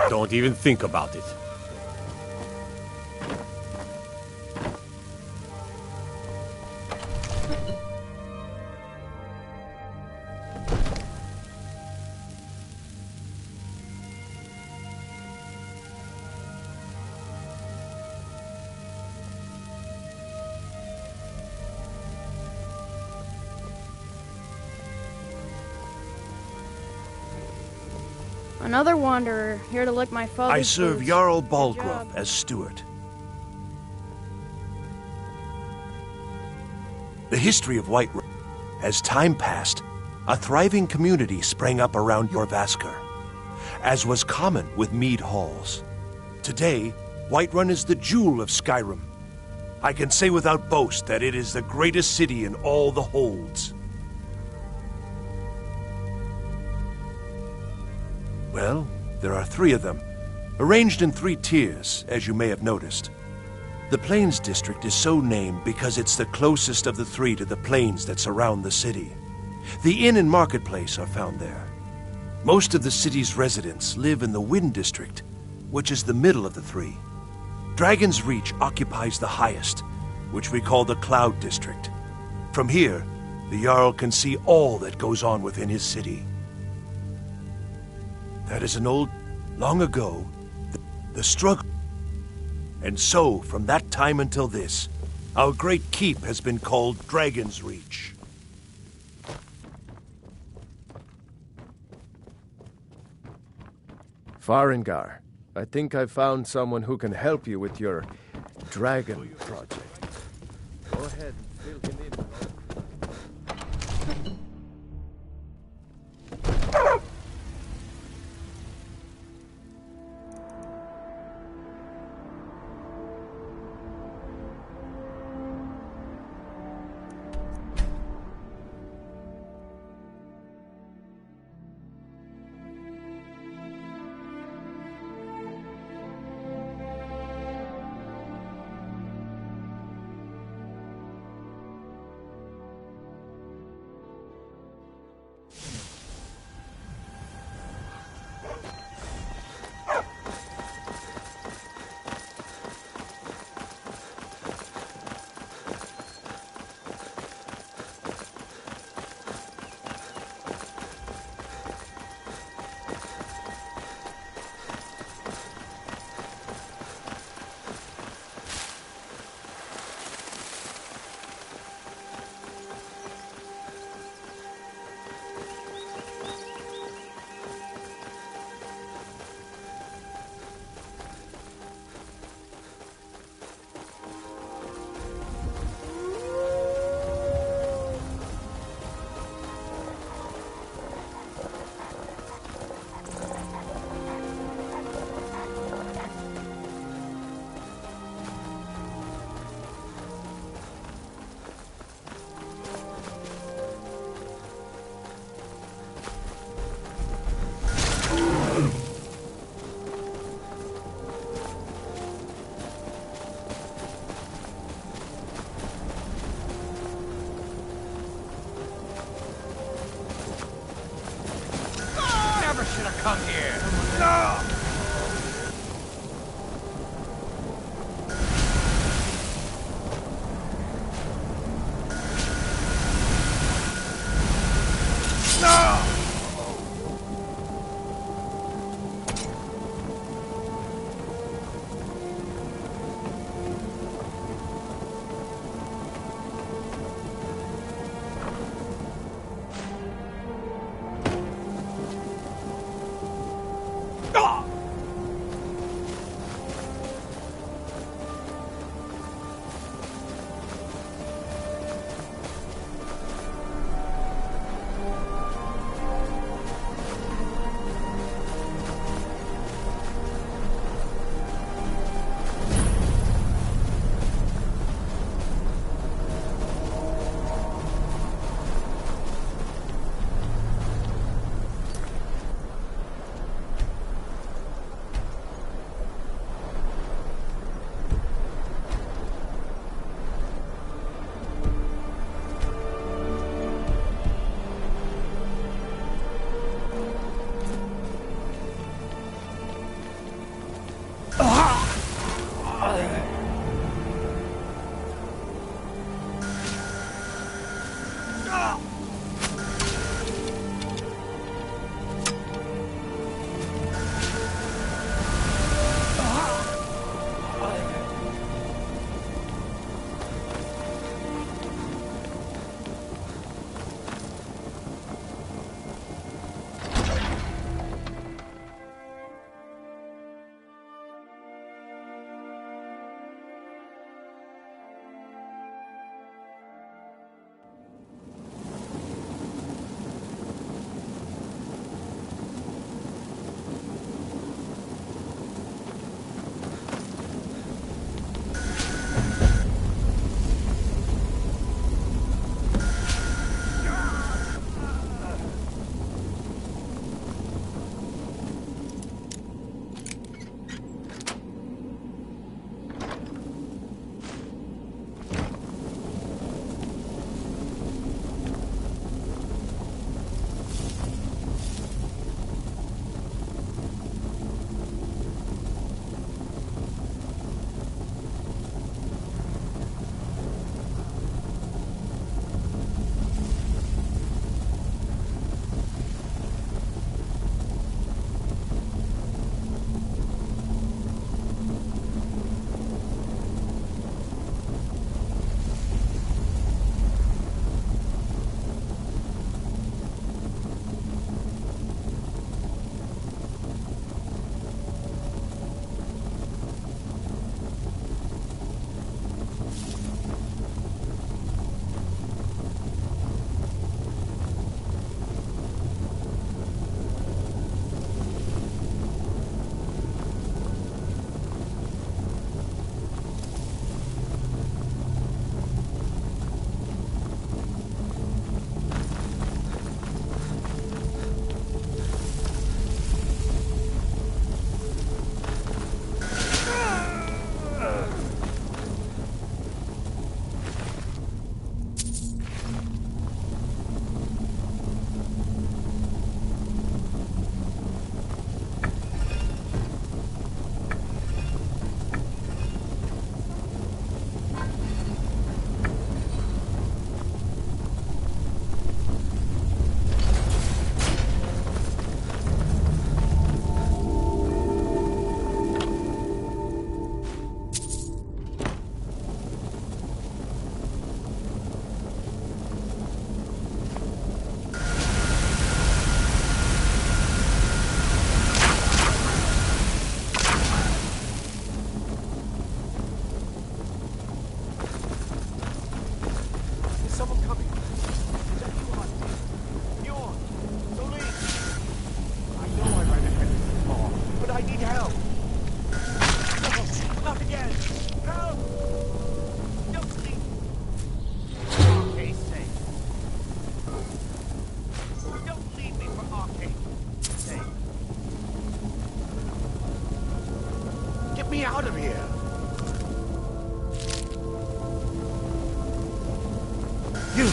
Don't even think about it. Another wanderer, here to lick my father's I serve boots. Jarl Good Balgrove job. as steward. The history of Whiterun. As time passed, a thriving community sprang up around Jorvaskr, as was common with mead halls. Today, Whiterun is the jewel of Skyrim. I can say without boast that it is the greatest city in all the holds. Well, there are 3 of them, arranged in 3 tiers, as you may have noticed. The Plains District is so named because it's the closest of the 3 to the plains that surround the city. The inn and marketplace are found there. Most of the city's residents live in the Wind District, which is the middle of the 3. Dragon's Reach occupies the highest, which we call the Cloud District. From here, the Jarl can see all that goes on within his city. That is an old... long ago, the struggle... And so, from that time until this, our great keep has been called Dragon's Reach. Farengar, I think I found someone who can help you with your dragon project. Go ahead, fill him in. come here! No! me out of here! You...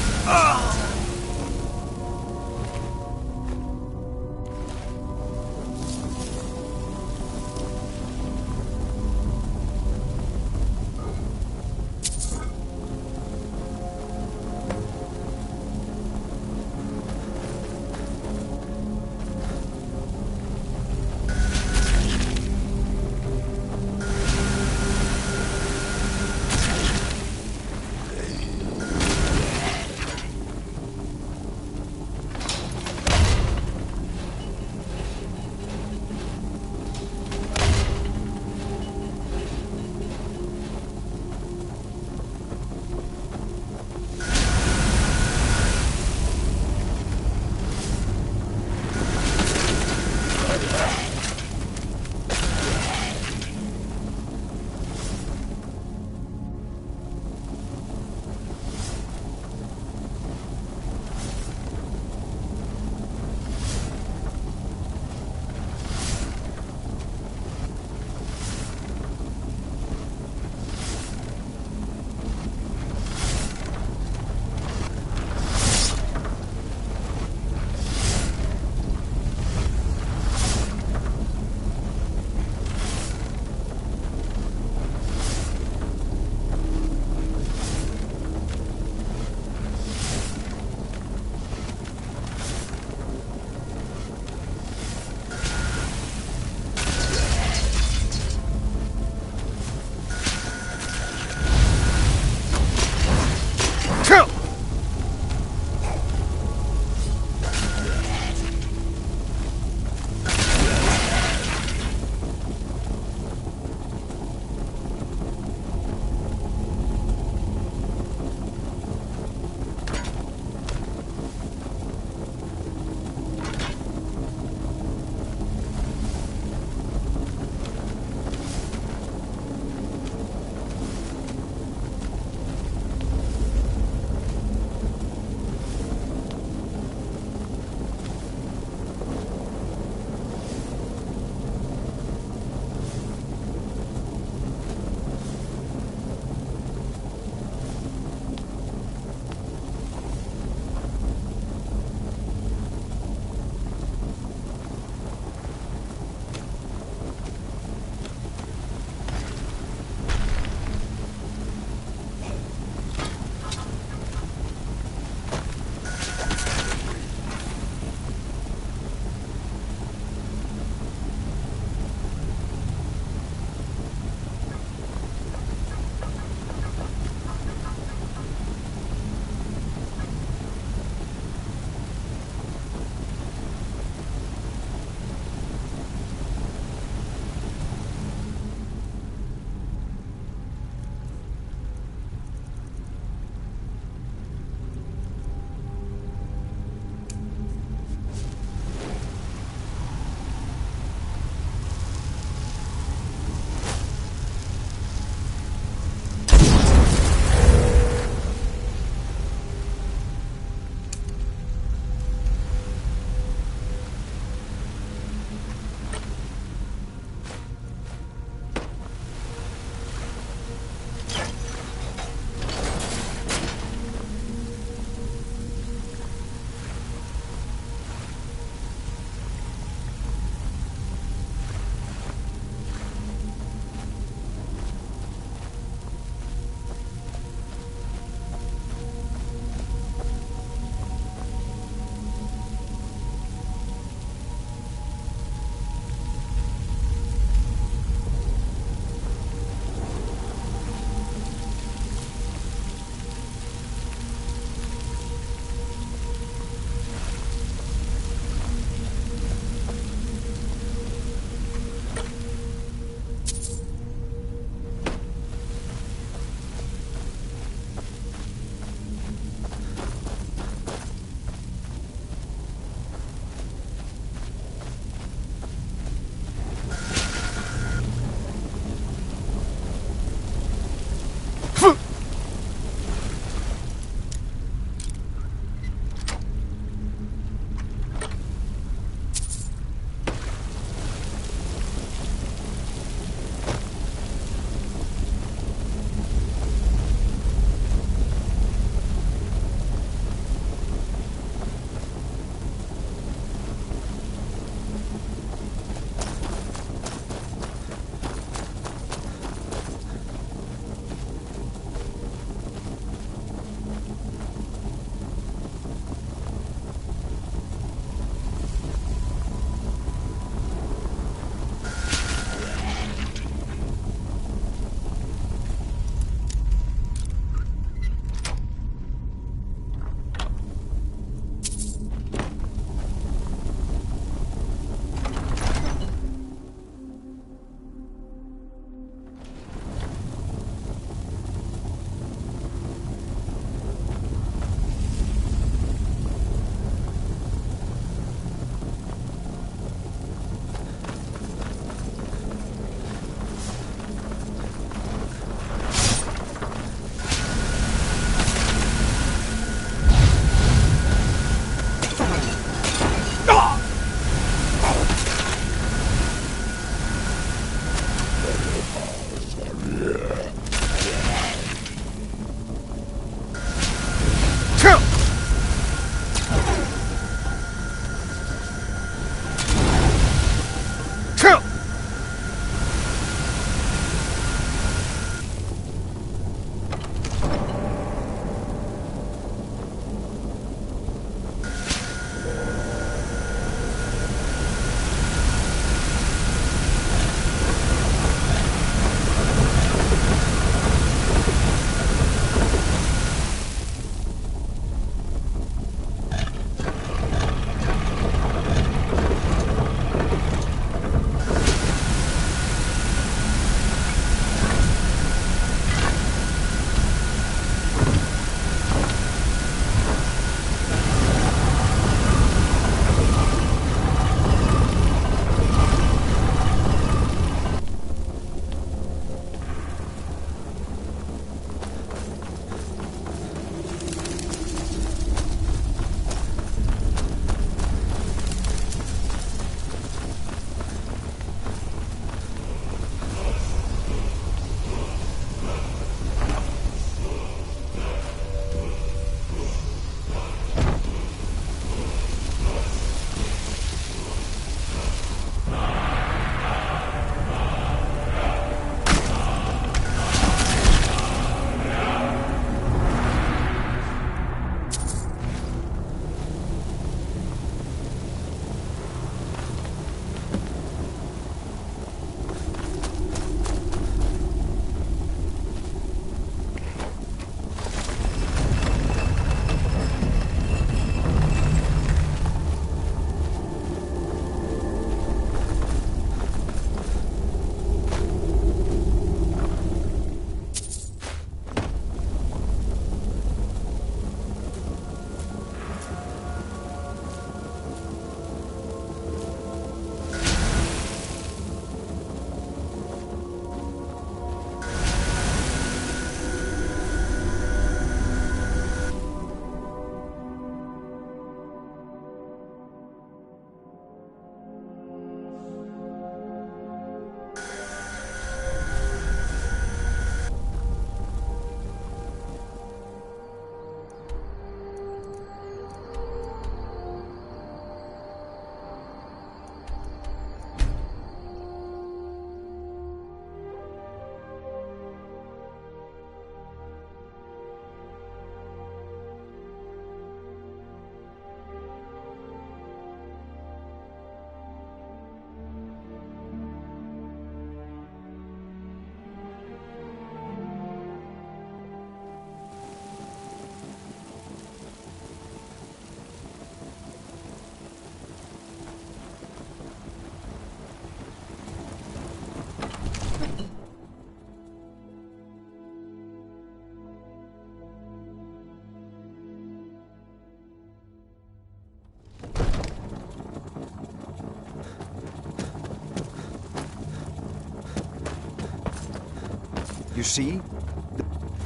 see?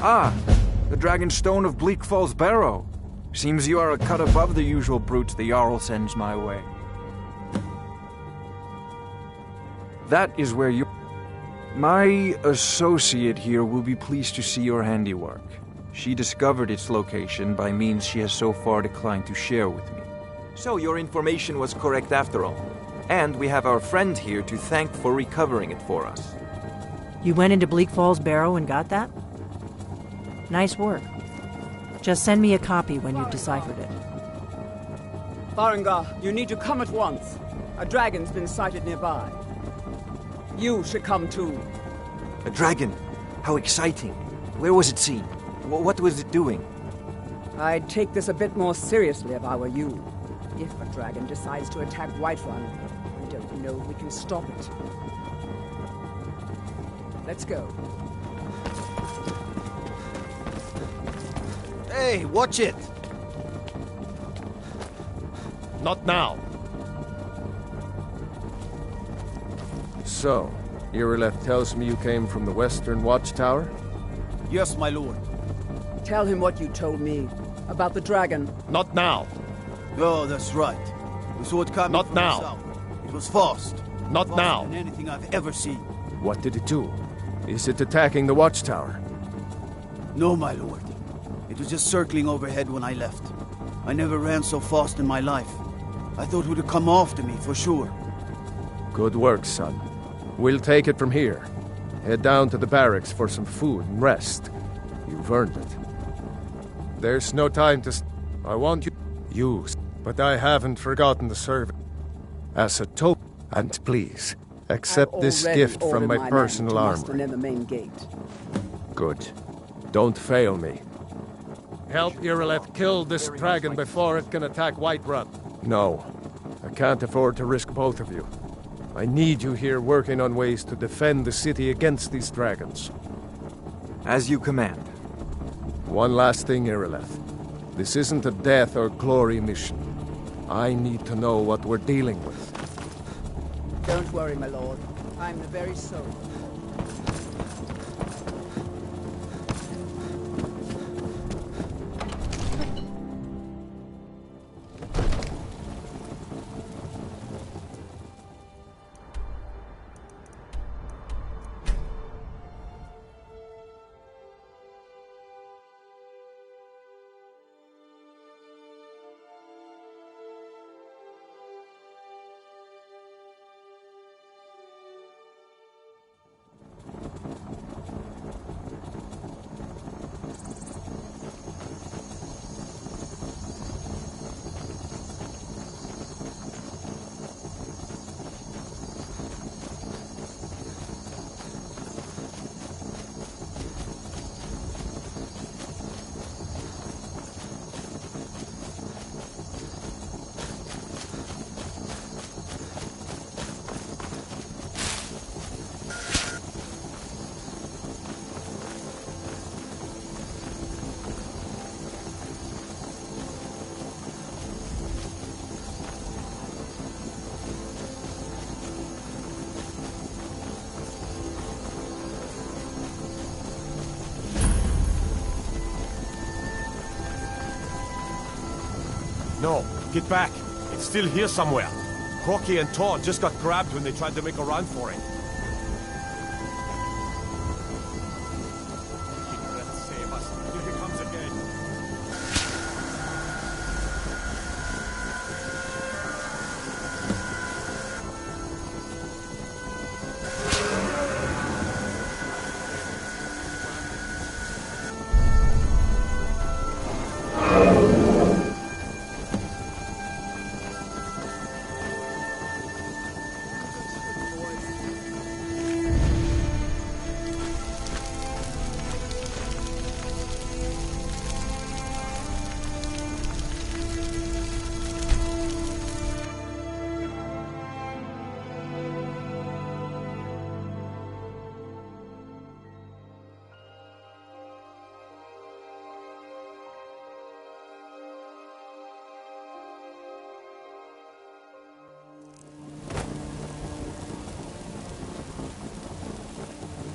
Ah, the Dragon Stone of Bleak Falls Barrow. Seems you are a cut above the usual brutes the Jarl sends my way. That is where you... My associate here will be pleased to see your handiwork. She discovered its location by means she has so far declined to share with me. So your information was correct after all. And we have our friend here to thank for recovering it for us. You went into Bleak Falls Barrow and got that? Nice work. Just send me a copy when you've deciphered it. Farengar, you need to come at once. A dragon's been sighted nearby. You should come too. A dragon? How exciting. Where was it seen? What was it doing? I'd take this a bit more seriously if I were you. If a dragon decides to attack Whiterun, I don't know if we can stop it. Let's go. Hey, watch it! Not now. So, Irileth tells me you came from the Western Watchtower? Yes, my lord. Tell him what you told me about the dragon. Not now. Oh, that's right. We saw it coming from the south. It was fast. Not Faster now. than anything I've ever seen. What did it do? Is it attacking the Watchtower? No, my lord. It was just circling overhead when I left. I never ran so fast in my life. I thought it would have come after me, for sure. Good work, son. We'll take it from here. Head down to the barracks for some food and rest. You've earned it. There's no time to... I want you... Use. But I haven't forgotten the service. As a token... And please, accept this gift from my personal armor. Near the main gate. Good. Don't fail me. Help Irileth kill this dragon before it can attack Whiterun. No. I can't afford to risk both of you. I need you here working on ways to defend the city against these dragons. As you command. One last thing, Irileth. This isn't a death or glory mission. I need to know what we're dealing with. Don't worry, my lord. I'm the very soul. No, get back. It's still here somewhere. Crocky and Todd just got grabbed when they tried to make a run for it. Save us. Here he comes again.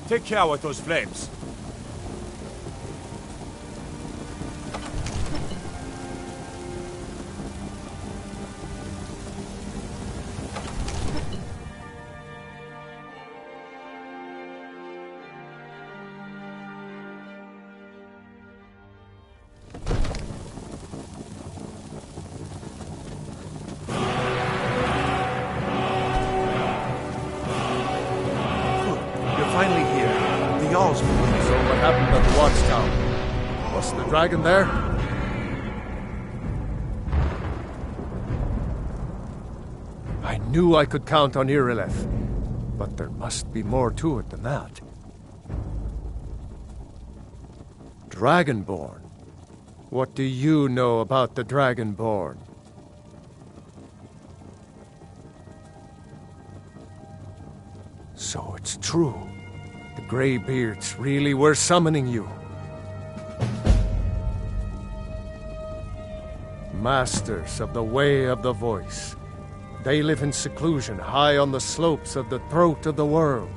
Take care with those flames. watchtower. Was the dragon there? I knew I could count on Irileth, but there must be more to it than that. Dragonborn? What do you know about the Dragonborn? So it's true. The Greybeards really were summoning you. Masters of the Way of the Voice. They live in seclusion high on the slopes of the throat of the world.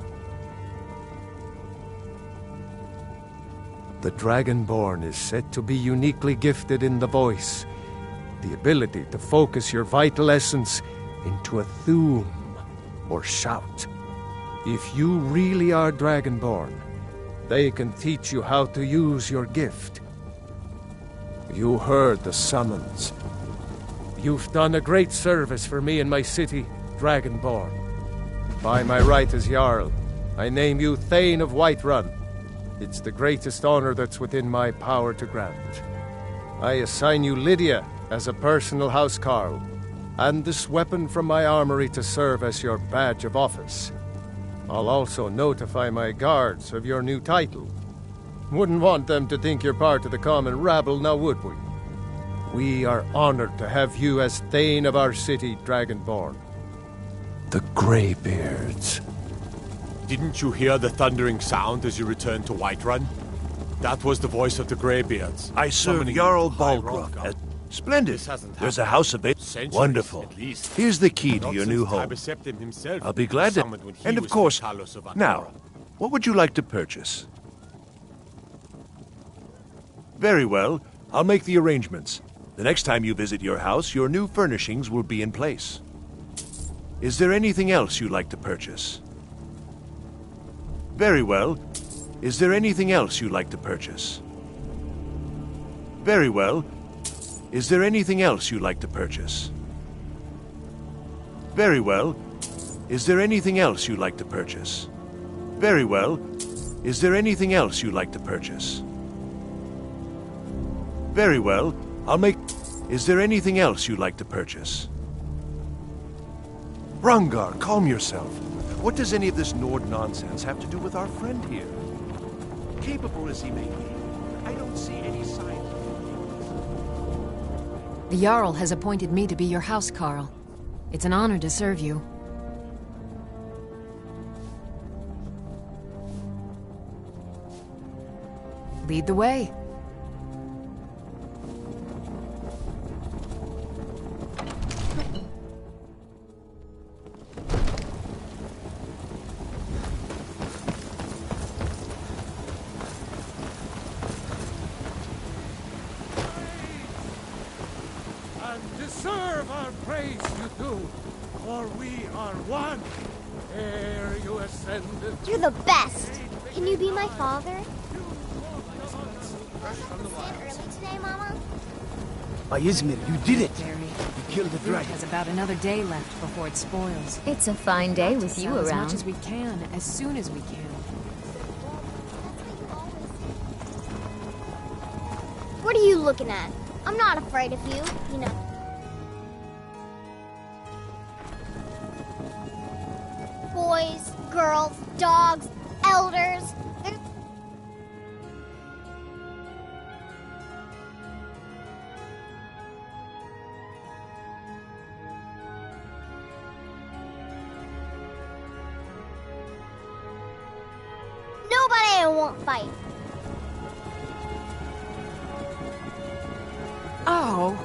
The Dragonborn is said to be uniquely gifted in the voice, the ability to focus your vital essence into a thum, or shout. If you really are Dragonborn, they can teach you how to use your gift. You heard the summons. You've done a great service for me and my city, Dragonborn. By my right as Jarl, I name you Thane of Whiterun. It's the greatest honor that's within my power to grant. I assign you Lydia as a personal housecarl, and this weapon from my armory to serve as your badge of office. I'll also notify my guards of your new title. Wouldn't want them to think you're part of the common rabble, now would we? We are honored to have you as Thane of our city, Dragonborn. The Greybeards. Didn't you hear the thundering sound as you returned to Whiterun? That was the voice of the Greybeards. I serve Jarl Balgruuf. Splendid. There's a house of it. Wonderful. Here's the key to your new home. I'll be glad to... And of course, now, what would you like to purchase? Very well. I'll make the arrangements. The next time you visit your house, your new furnishings will be in place. Is there anything else you'd like to purchase? Very well. Is there anything else you'd like to purchase? Very well. Is there anything else you'd like to purchase? Very well. Is there anything else you'd like to purchase? Very well. Is there anything else you'd like to purchase? Very well. I'll make... Is there anything else you'd like to purchase? Rungar, calm yourself. What does any of this Nord nonsense have to do with our friend here? Capable as he may be, I don't see any signs. The Jarl has appointed me to be your housecarl. It's an honor to serve you. Lead the way. Deserve our praise you do, for we are one. Ere you ascended. You're the best. Can you be my father? Early today, Mama? By Izmir, you did it! You killed the Bleak dragon. has about another day left before it spoils. It's a fine day with you As around. much as we can, as soon as we can. What are you looking at? I'm not afraid of you, you know. Boys, girls, dogs, elders. Nobody won't fight. Oh!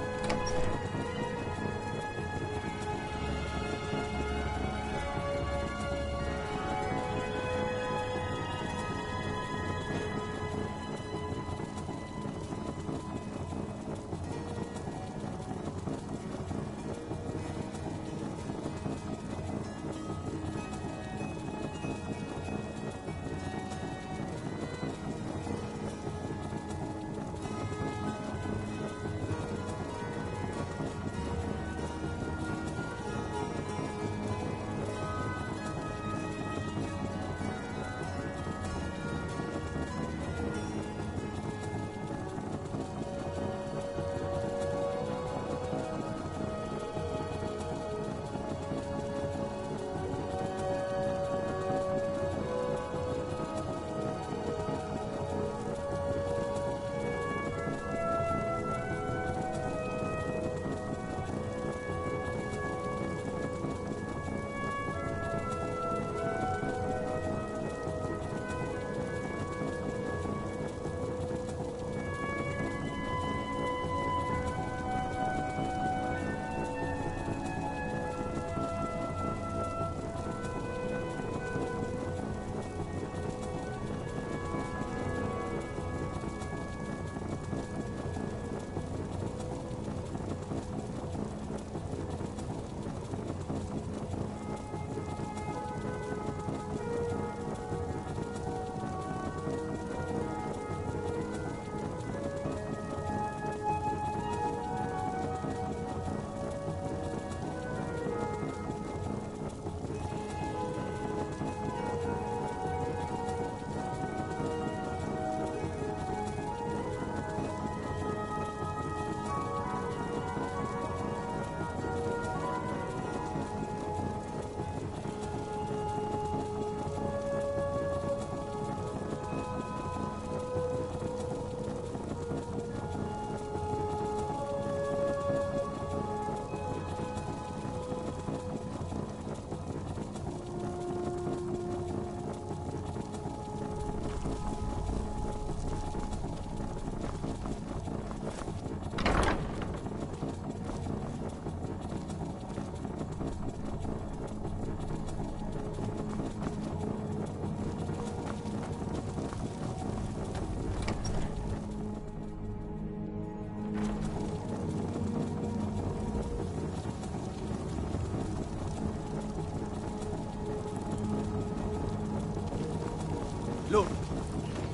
Look,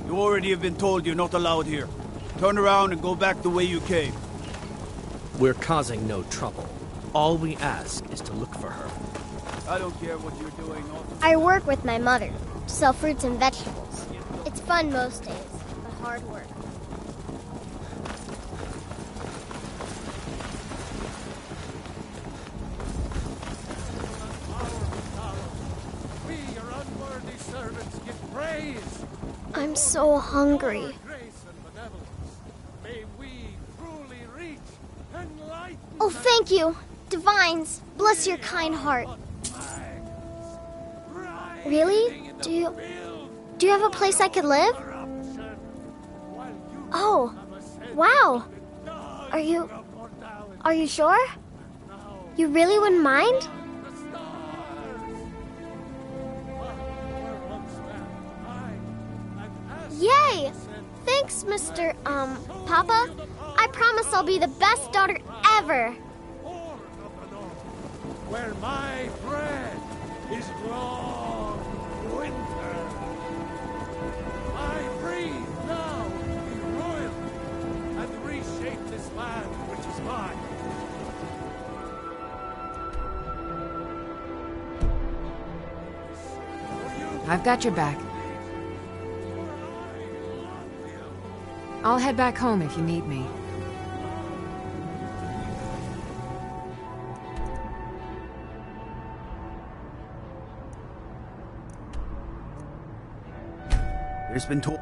you already have been told you're not allowed here. Turn around and go back the way you came. We're causing no trouble. All we ask is to look for her. I don't care what you're doing. I work with my mother to sell fruits and vegetables. It's fun most days, but hard work. We, your unworthy servants, give praise. I'm so hungry. May we truly reach enlightenment. Oh, thank you, Divines. Bless your kind heart. Really? Do you have a place I could live? Oh, wow. Are you sure? You really wouldn't mind? Yay! Thanks, Mr. Papa. I promise I'll be the best daughter ever. Where my bread is long winter. I breathe now in royalty and reshape this land which is mine. I've got your back. I'll head back home if you need me. There's been talk.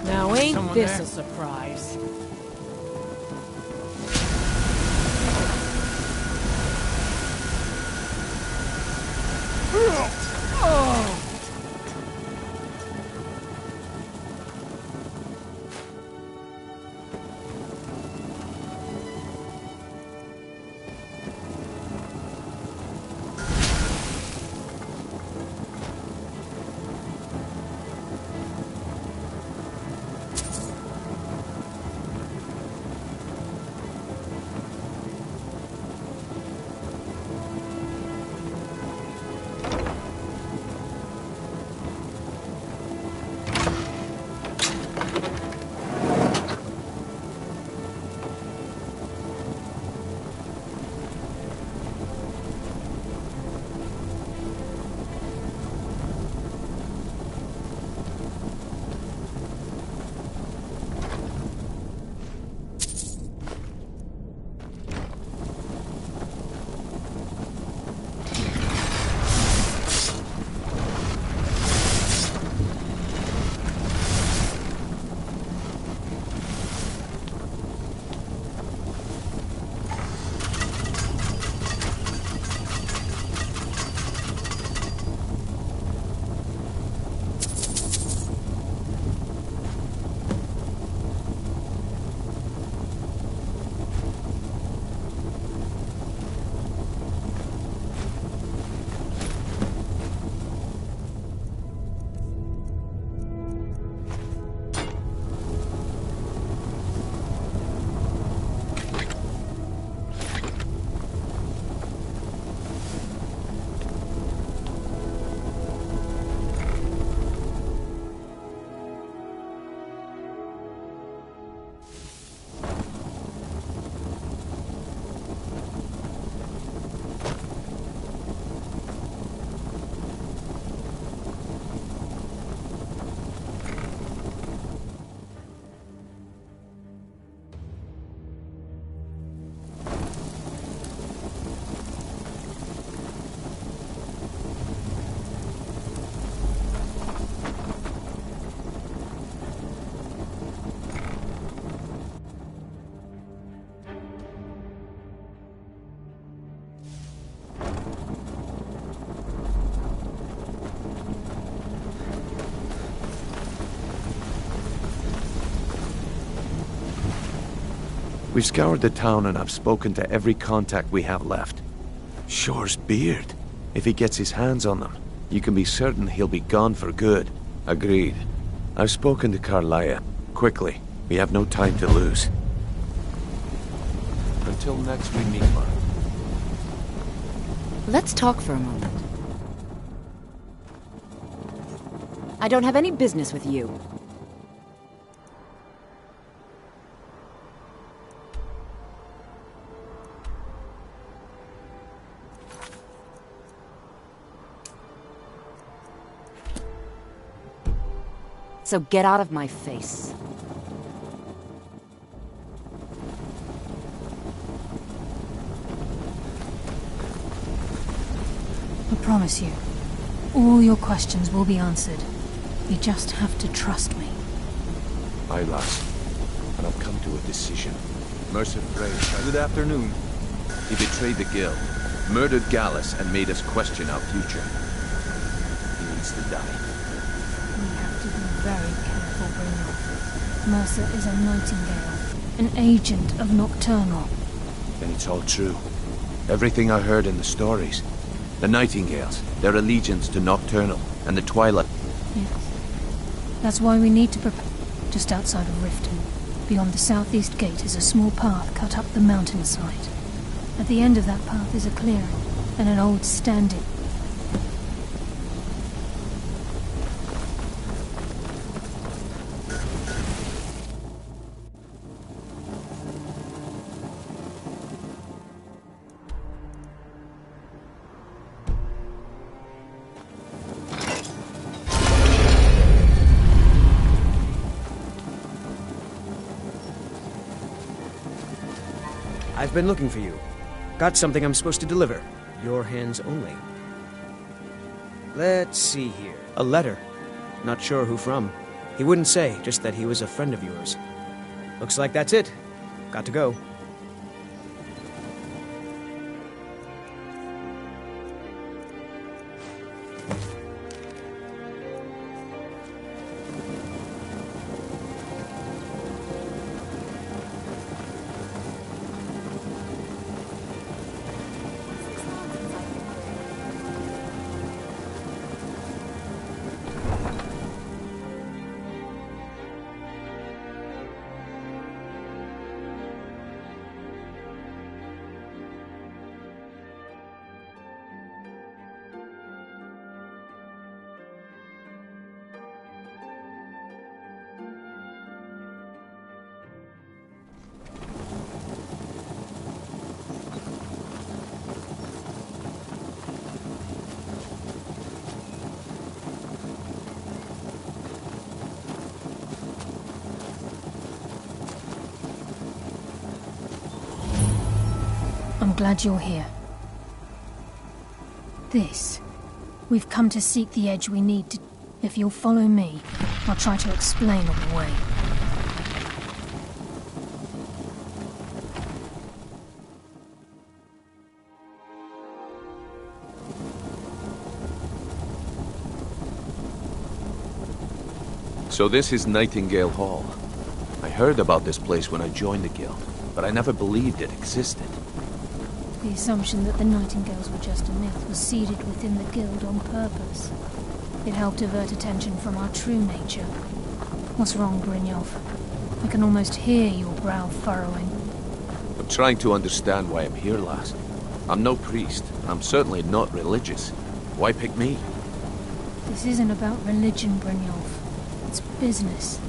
Now ain't Someone this there? a surprise? Oh! We've scoured the town and I've spoken to every contact we have left. Shore's beard. If he gets his hands on them, you can be certain he'll be gone for good. Agreed. I've spoken to Carlia. Quickly. We have no time to lose. Until next we meet, Mark. Let's talk for a moment. I don't have any business with you. So get out of my face. I promise you, all your questions will be answered. You just have to trust me. Aye, lass. And I've come to a decision. Mercer Frey. Good afternoon. He betrayed the guild, murdered Gallus, and made us question our future. He needs to die. We have to be very careful, Brynjolf. Mercer is a Nightingale, an agent of Nocturnal. Then it's all true. Everything I heard in the stories. The Nightingales, their allegiance to Nocturnal, and the Twilight. Yes. That's why we need to prepare. Just outside of Riften, beyond the southeast gate, is a small path cut up the mountainside. At the end of that path is a clearing, and an old standing. I've been looking for you. Got something I'm supposed to deliver. Your hands only. Let's see here. A letter. Not sure who from. He wouldn't say, just that he was a friend of yours. Looks like that's it. Got to go. I'm glad you're here. We've come to seek the edge we need to... If you'll follow me, I'll try to explain on the way. So this is Nightingale Hall. I heard about this place when I joined the guild, but I never believed it existed. The assumption that the Nightingales were just a myth was seeded within the guild on purpose. It helped divert attention from our true nature. What's wrong, Brynjolf? I can almost hear your brow furrowing. I'm trying to understand why I'm here, lass. I'm no priest. I'm certainly not religious. Why pick me? This isn't about religion, Brynjolf. It's business.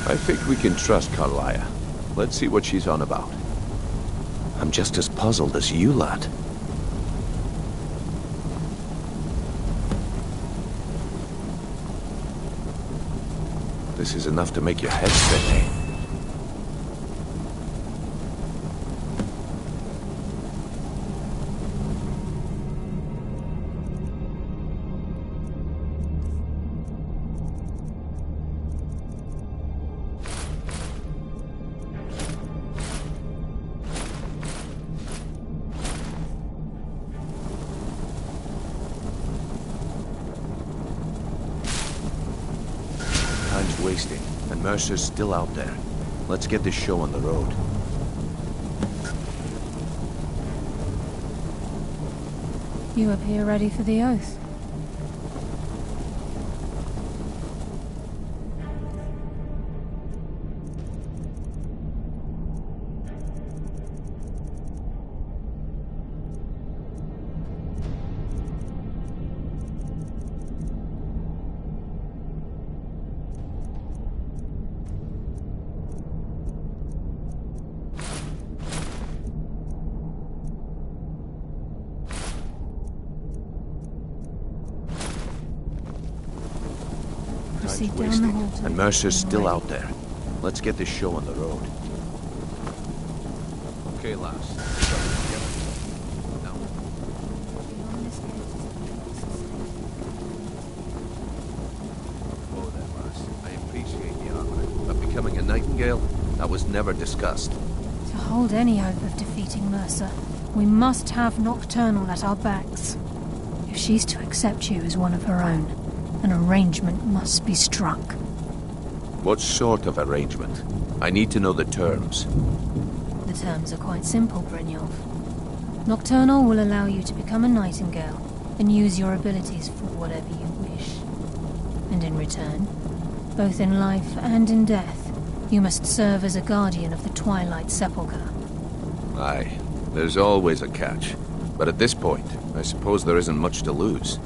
I think we can trust Carlia. Let's see what she's on about. I'm just as puzzled as you, lad. This is enough to make your head spin. Time's wasting, and Mercer's still out there. Let's get this show on the road. You appear ready for the oath. Time's wasting, and Mercer's still out there. Let's get this show on the road. Okay, lass. Oh, there, lass. I appreciate the honor, but becoming a Nightingale, that was never discussed. To hold any hope of defeating Mercer, we must have Nocturnal at our backs. If she's to accept you as one of her own, an arrangement must be struck. What sort of arrangement? I need to know the terms. The terms are quite simple, Brynjolf. Nocturnal will allow you to become a Nightingale and use your abilities for whatever you wish. And in return, both in life and in death, you must serve as a guardian of the Twilight Sepulchre. Aye, there's always a catch. But at this point, I suppose there isn't much to lose.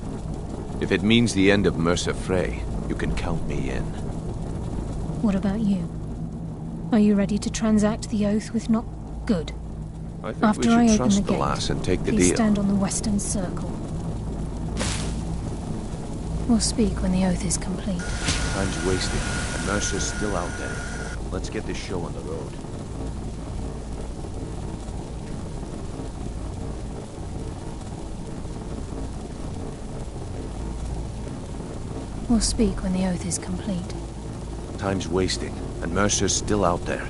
If it means the end of Mercer Frey, you can count me in. What about you? Are you ready to transact the oath with Good. I think After we should I open trust the the gate, lass and take the please deal. stand on the western circle. We'll speak when the oath is complete. Time's wasting, and Mercer's still out there. Let's get this show on the road. We'll speak when the oath is complete. Time's wasting, and Mercer's still out there.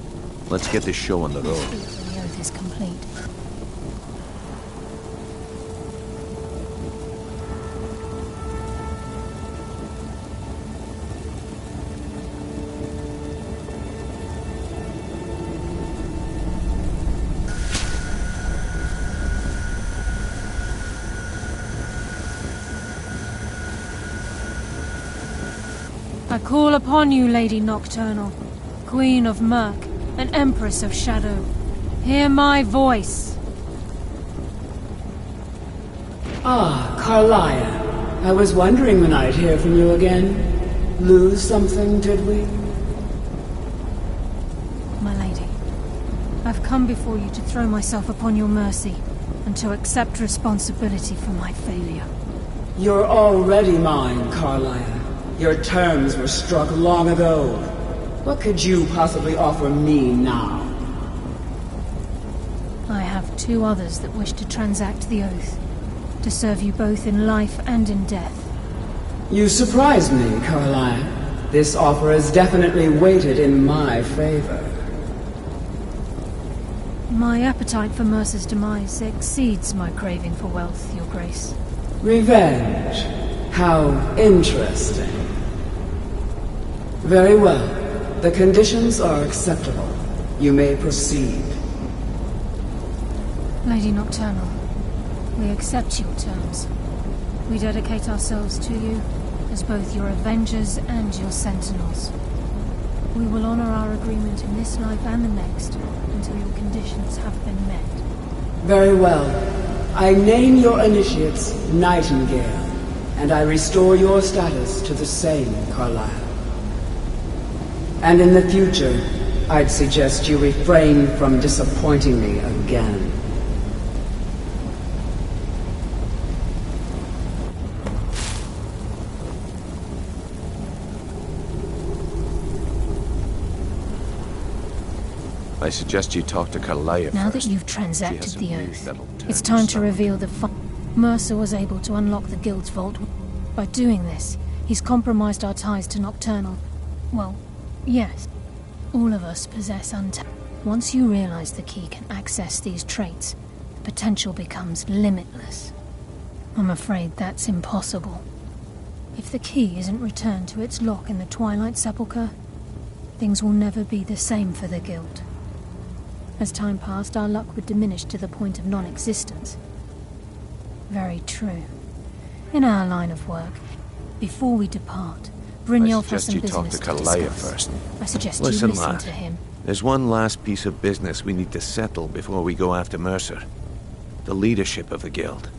Let's get this show on the We'll road. speak when the oath is complete. I call upon you, Lady Nocturnal, Queen of Murk, and Empress of Shadow. Hear my voice. Ah, Carlia. I was wondering when I'd hear from you again. Lose something, did we? My lady, I've come before you to throw myself upon your mercy, and to accept responsibility for my failure. You're already mine, Carlia. Your terms were struck long ago. What could you possibly offer me now? I have two others that wish to transact the oath, to serve you both in life and in death. You surprise me, Carlia. This offer is definitely weighted in my favor. My appetite for Mercer's demise exceeds my craving for wealth, Your Grace. Revenge. How interesting. Very well. The conditions are acceptable. You may proceed. Lady Nocturnal, we accept your terms. We dedicate ourselves to you as both your avengers and your sentinels. We will honor our agreement in this life and the next until your conditions have been met. Very well. I name your initiates Nightingale, and I restore your status to the same, Carlisle. And in the future, I'd suggest you refrain from disappointing me again. I suggest you talk to Carlia Now first. that you've transacted the oath, it's time to reveal the Mercer was able to unlock the Guild's vault. By doing this, he's compromised our ties to Nocturnal. Well, yes. All of us possess Untitled. Once you realize the key can access these traits, the potential becomes limitless. I'm afraid that's impossible. If the key isn't returned to its lock in the Twilight Sepulchre, things will never be the same for the Guild. As time passed, our luck would diminish to the point of non-existence. Very true. In our line of work, before we depart, Brynjolf has some business to discuss. First. I suggest Listen, you listen lad. to him. There's one last piece of business we need to settle before we go after Mercer. The leadership of the Guild.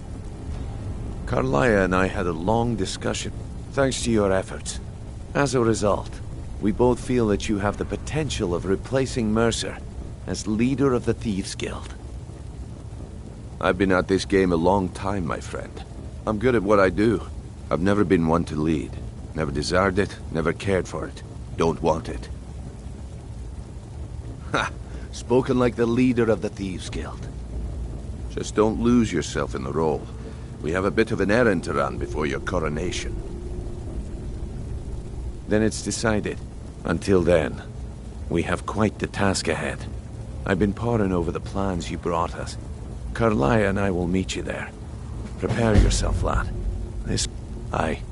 Carlia and I had a long discussion, thanks to your efforts. As a result, we both feel that you have the potential of replacing Mercer as leader of the Thieves' Guild. I've been at this game a long time, my friend. I'm good at what I do. I've never been one to lead. Never desired it, never cared for it. Don't want it. Ha! Spoken like the leader of the Thieves' Guild. Just don't lose yourself in the role. We have a bit of an errand to run before your coronation. Then it's decided. Until then, we have quite the task ahead. I've been poring over the plans you brought us. Carlia and I will meet you there. Prepare yourself, lad. Aye.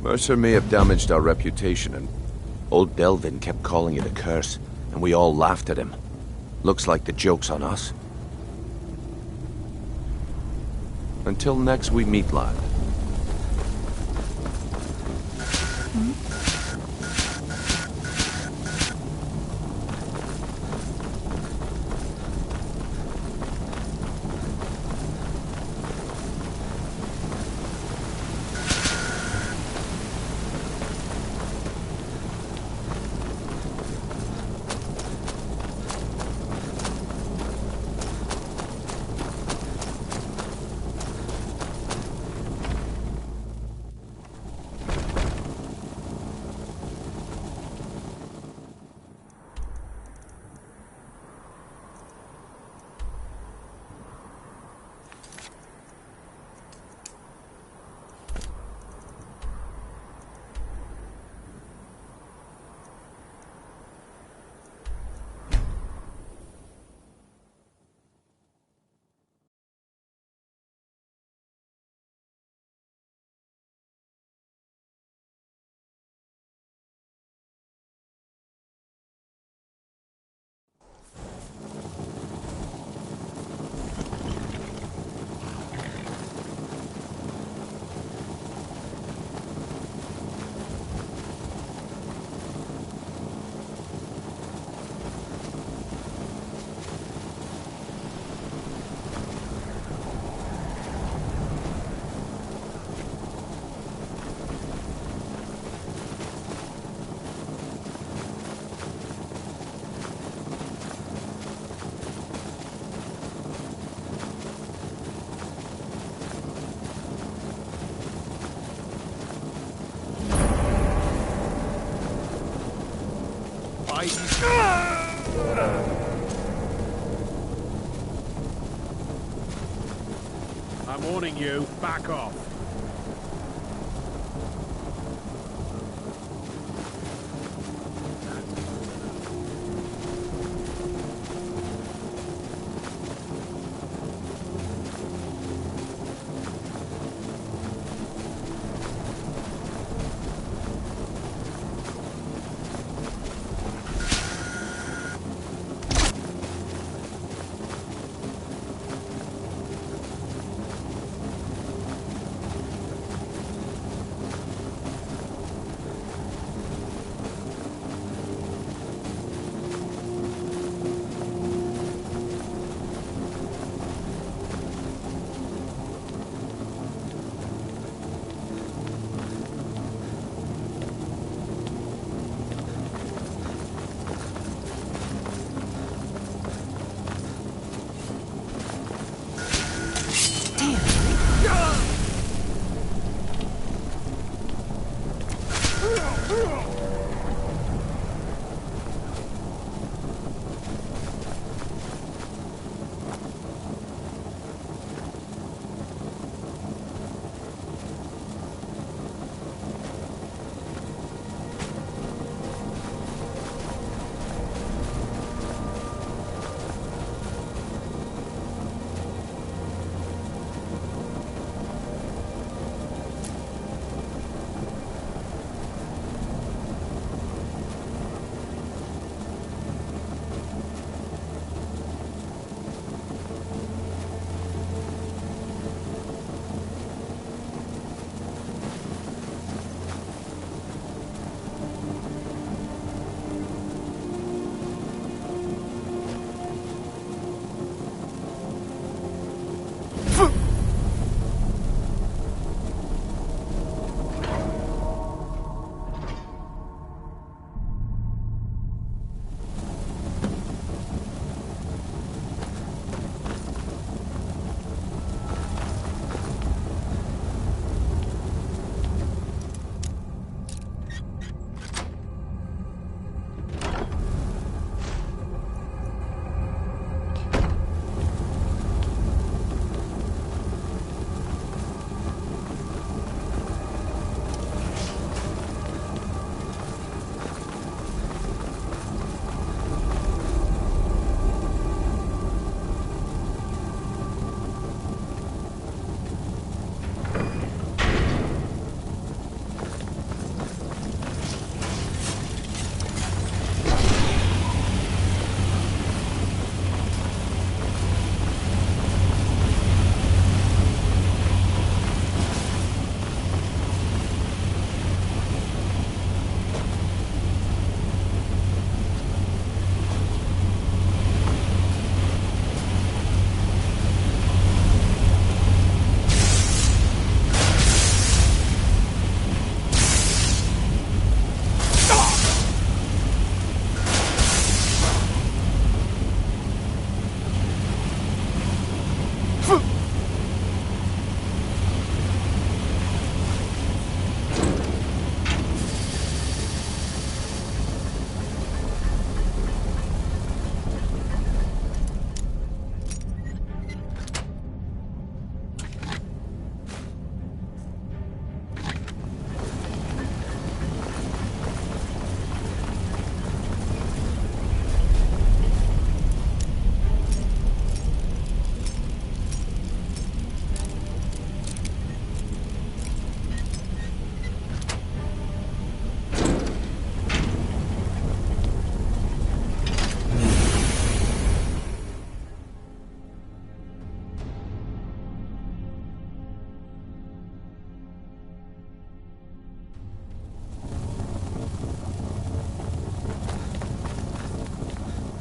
Mercer may have damaged our reputation, and old Delvin kept calling it a curse, and we all laughed at him. Looks like the joke's on us. Until next we meet, lad. I'm warning you, back off.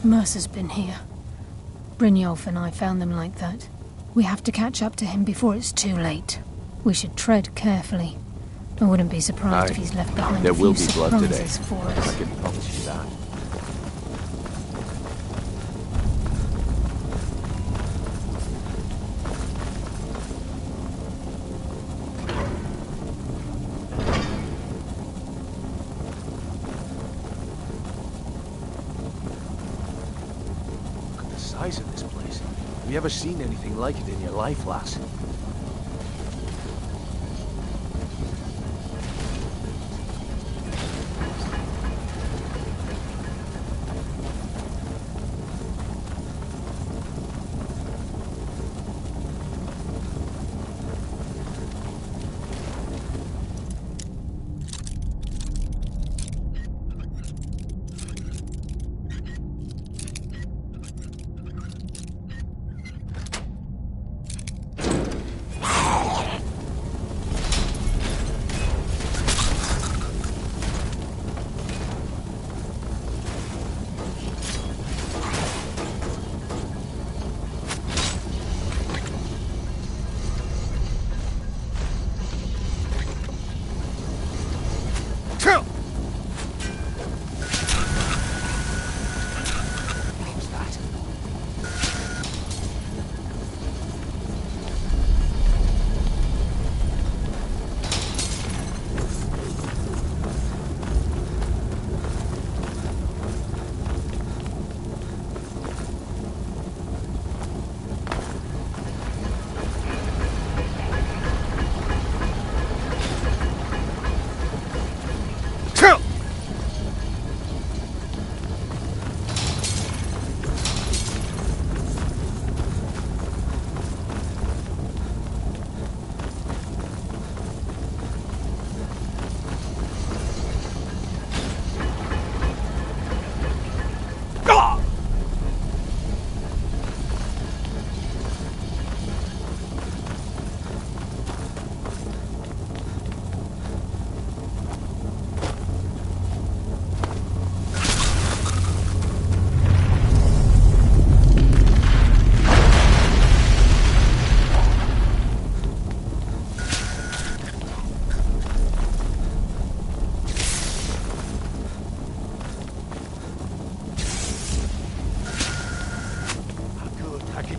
Mercer's been here. Brynjolf and I found them like that. We have to catch up to him before it's too late. We should tread carefully. I wouldn't be surprised if he's left behind a few surprises for us. I can promise you that. Look at the size of this place. Have you ever seen anything like it in your life, lass?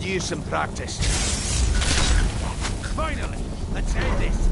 Use some practice. Finally, let's end this.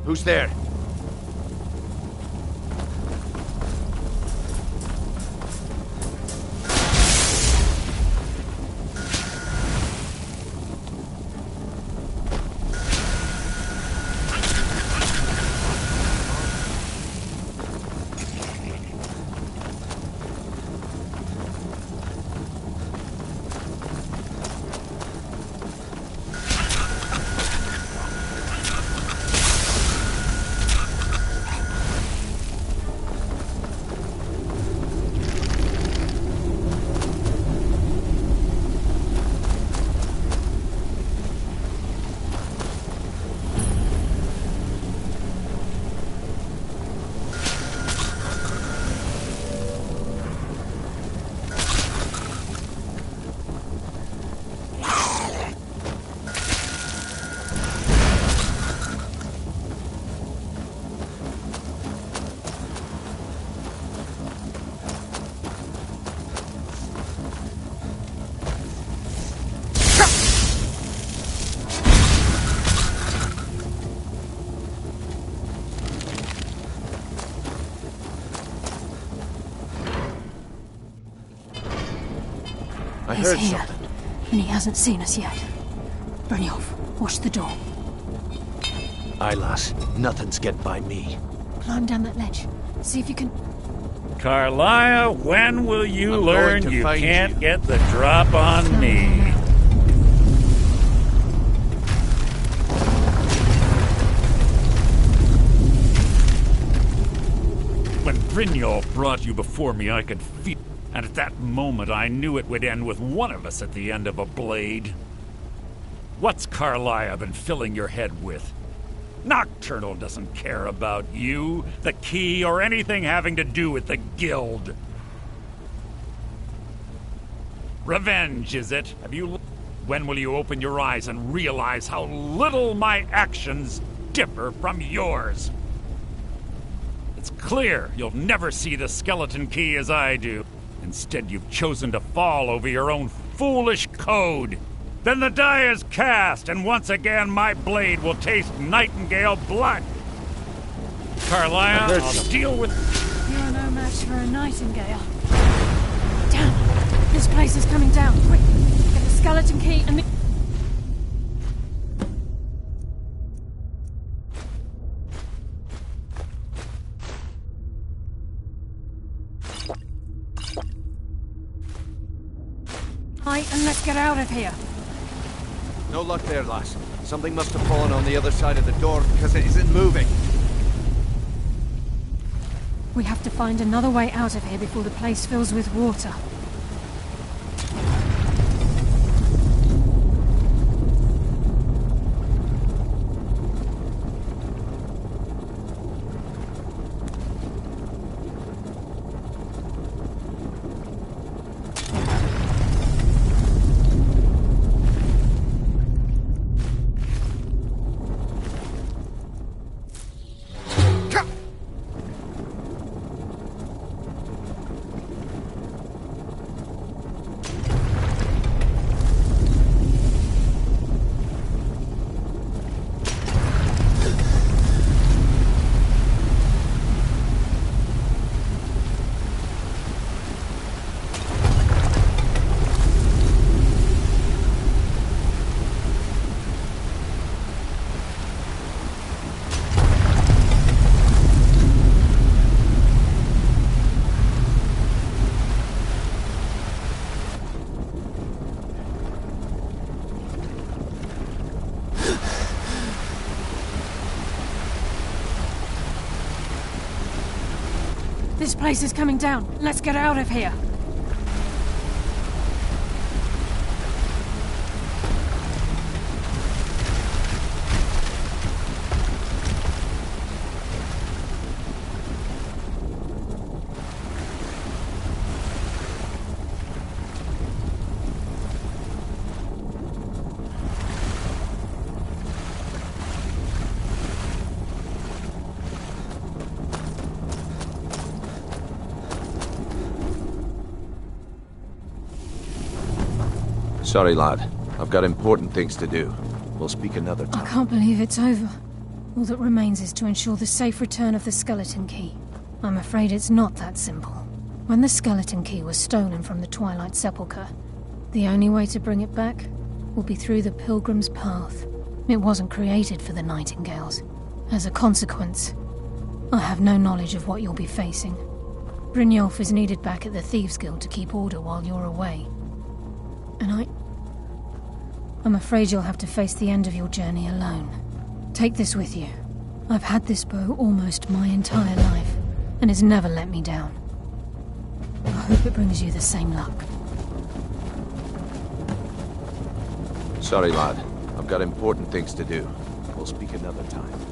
Who's there? I He's heard here, something. and he hasn't seen us yet. Brynjolf, watch the door. Aye, lass. Nothing's getting by me. Climb down that ledge. See if you can... Carlia, when will you I'm learn going to you find can't you. get the drop on me? When Brynjolf brought you before me, I could feel... And at that moment, I knew it would end with one of us at the end of a blade. What's Carlia been filling your head with? Nocturnal doesn't care about you, the key, or anything having to do with the guild. Revenge, is it? When will you open your eyes and realize how little my actions differ from yours? It's clear you'll never see the skeleton key as I do. Instead, you've chosen to fall over your own foolish code. Then the die is cast, and once again my blade will taste Nightingale blood. Carlia, I'll deal with... You're no match for a Nightingale. Damn! This place is coming down. Quick! Get the skeleton key and the... and let's get out of here. No luck there, lass. Something must have fallen on the other side of the door because it isn't moving. We have to find another way out of here before the place fills with water. This place is coming down. Let's get out of here. Sorry, lad. I've got important things to do. We'll speak another time. I can't believe it's over. All that remains is to ensure the safe return of the skeleton key. I'm afraid it's not that simple. When the skeleton key was stolen from the Twilight Sepulchre, the only way to bring it back will be through the Pilgrim's Path. It wasn't created for the Nightingales. As a consequence, I have no knowledge of what you'll be facing. Brynjolf is needed back at the Thieves' Guild to keep order while you're away. And I'm afraid you'll have to face the end of your journey alone. Take this with you. I've had this bow almost my entire life, and it's never let me down. I hope it brings you the same luck. Sorry, lad. I've got important things to do. We'll speak another time.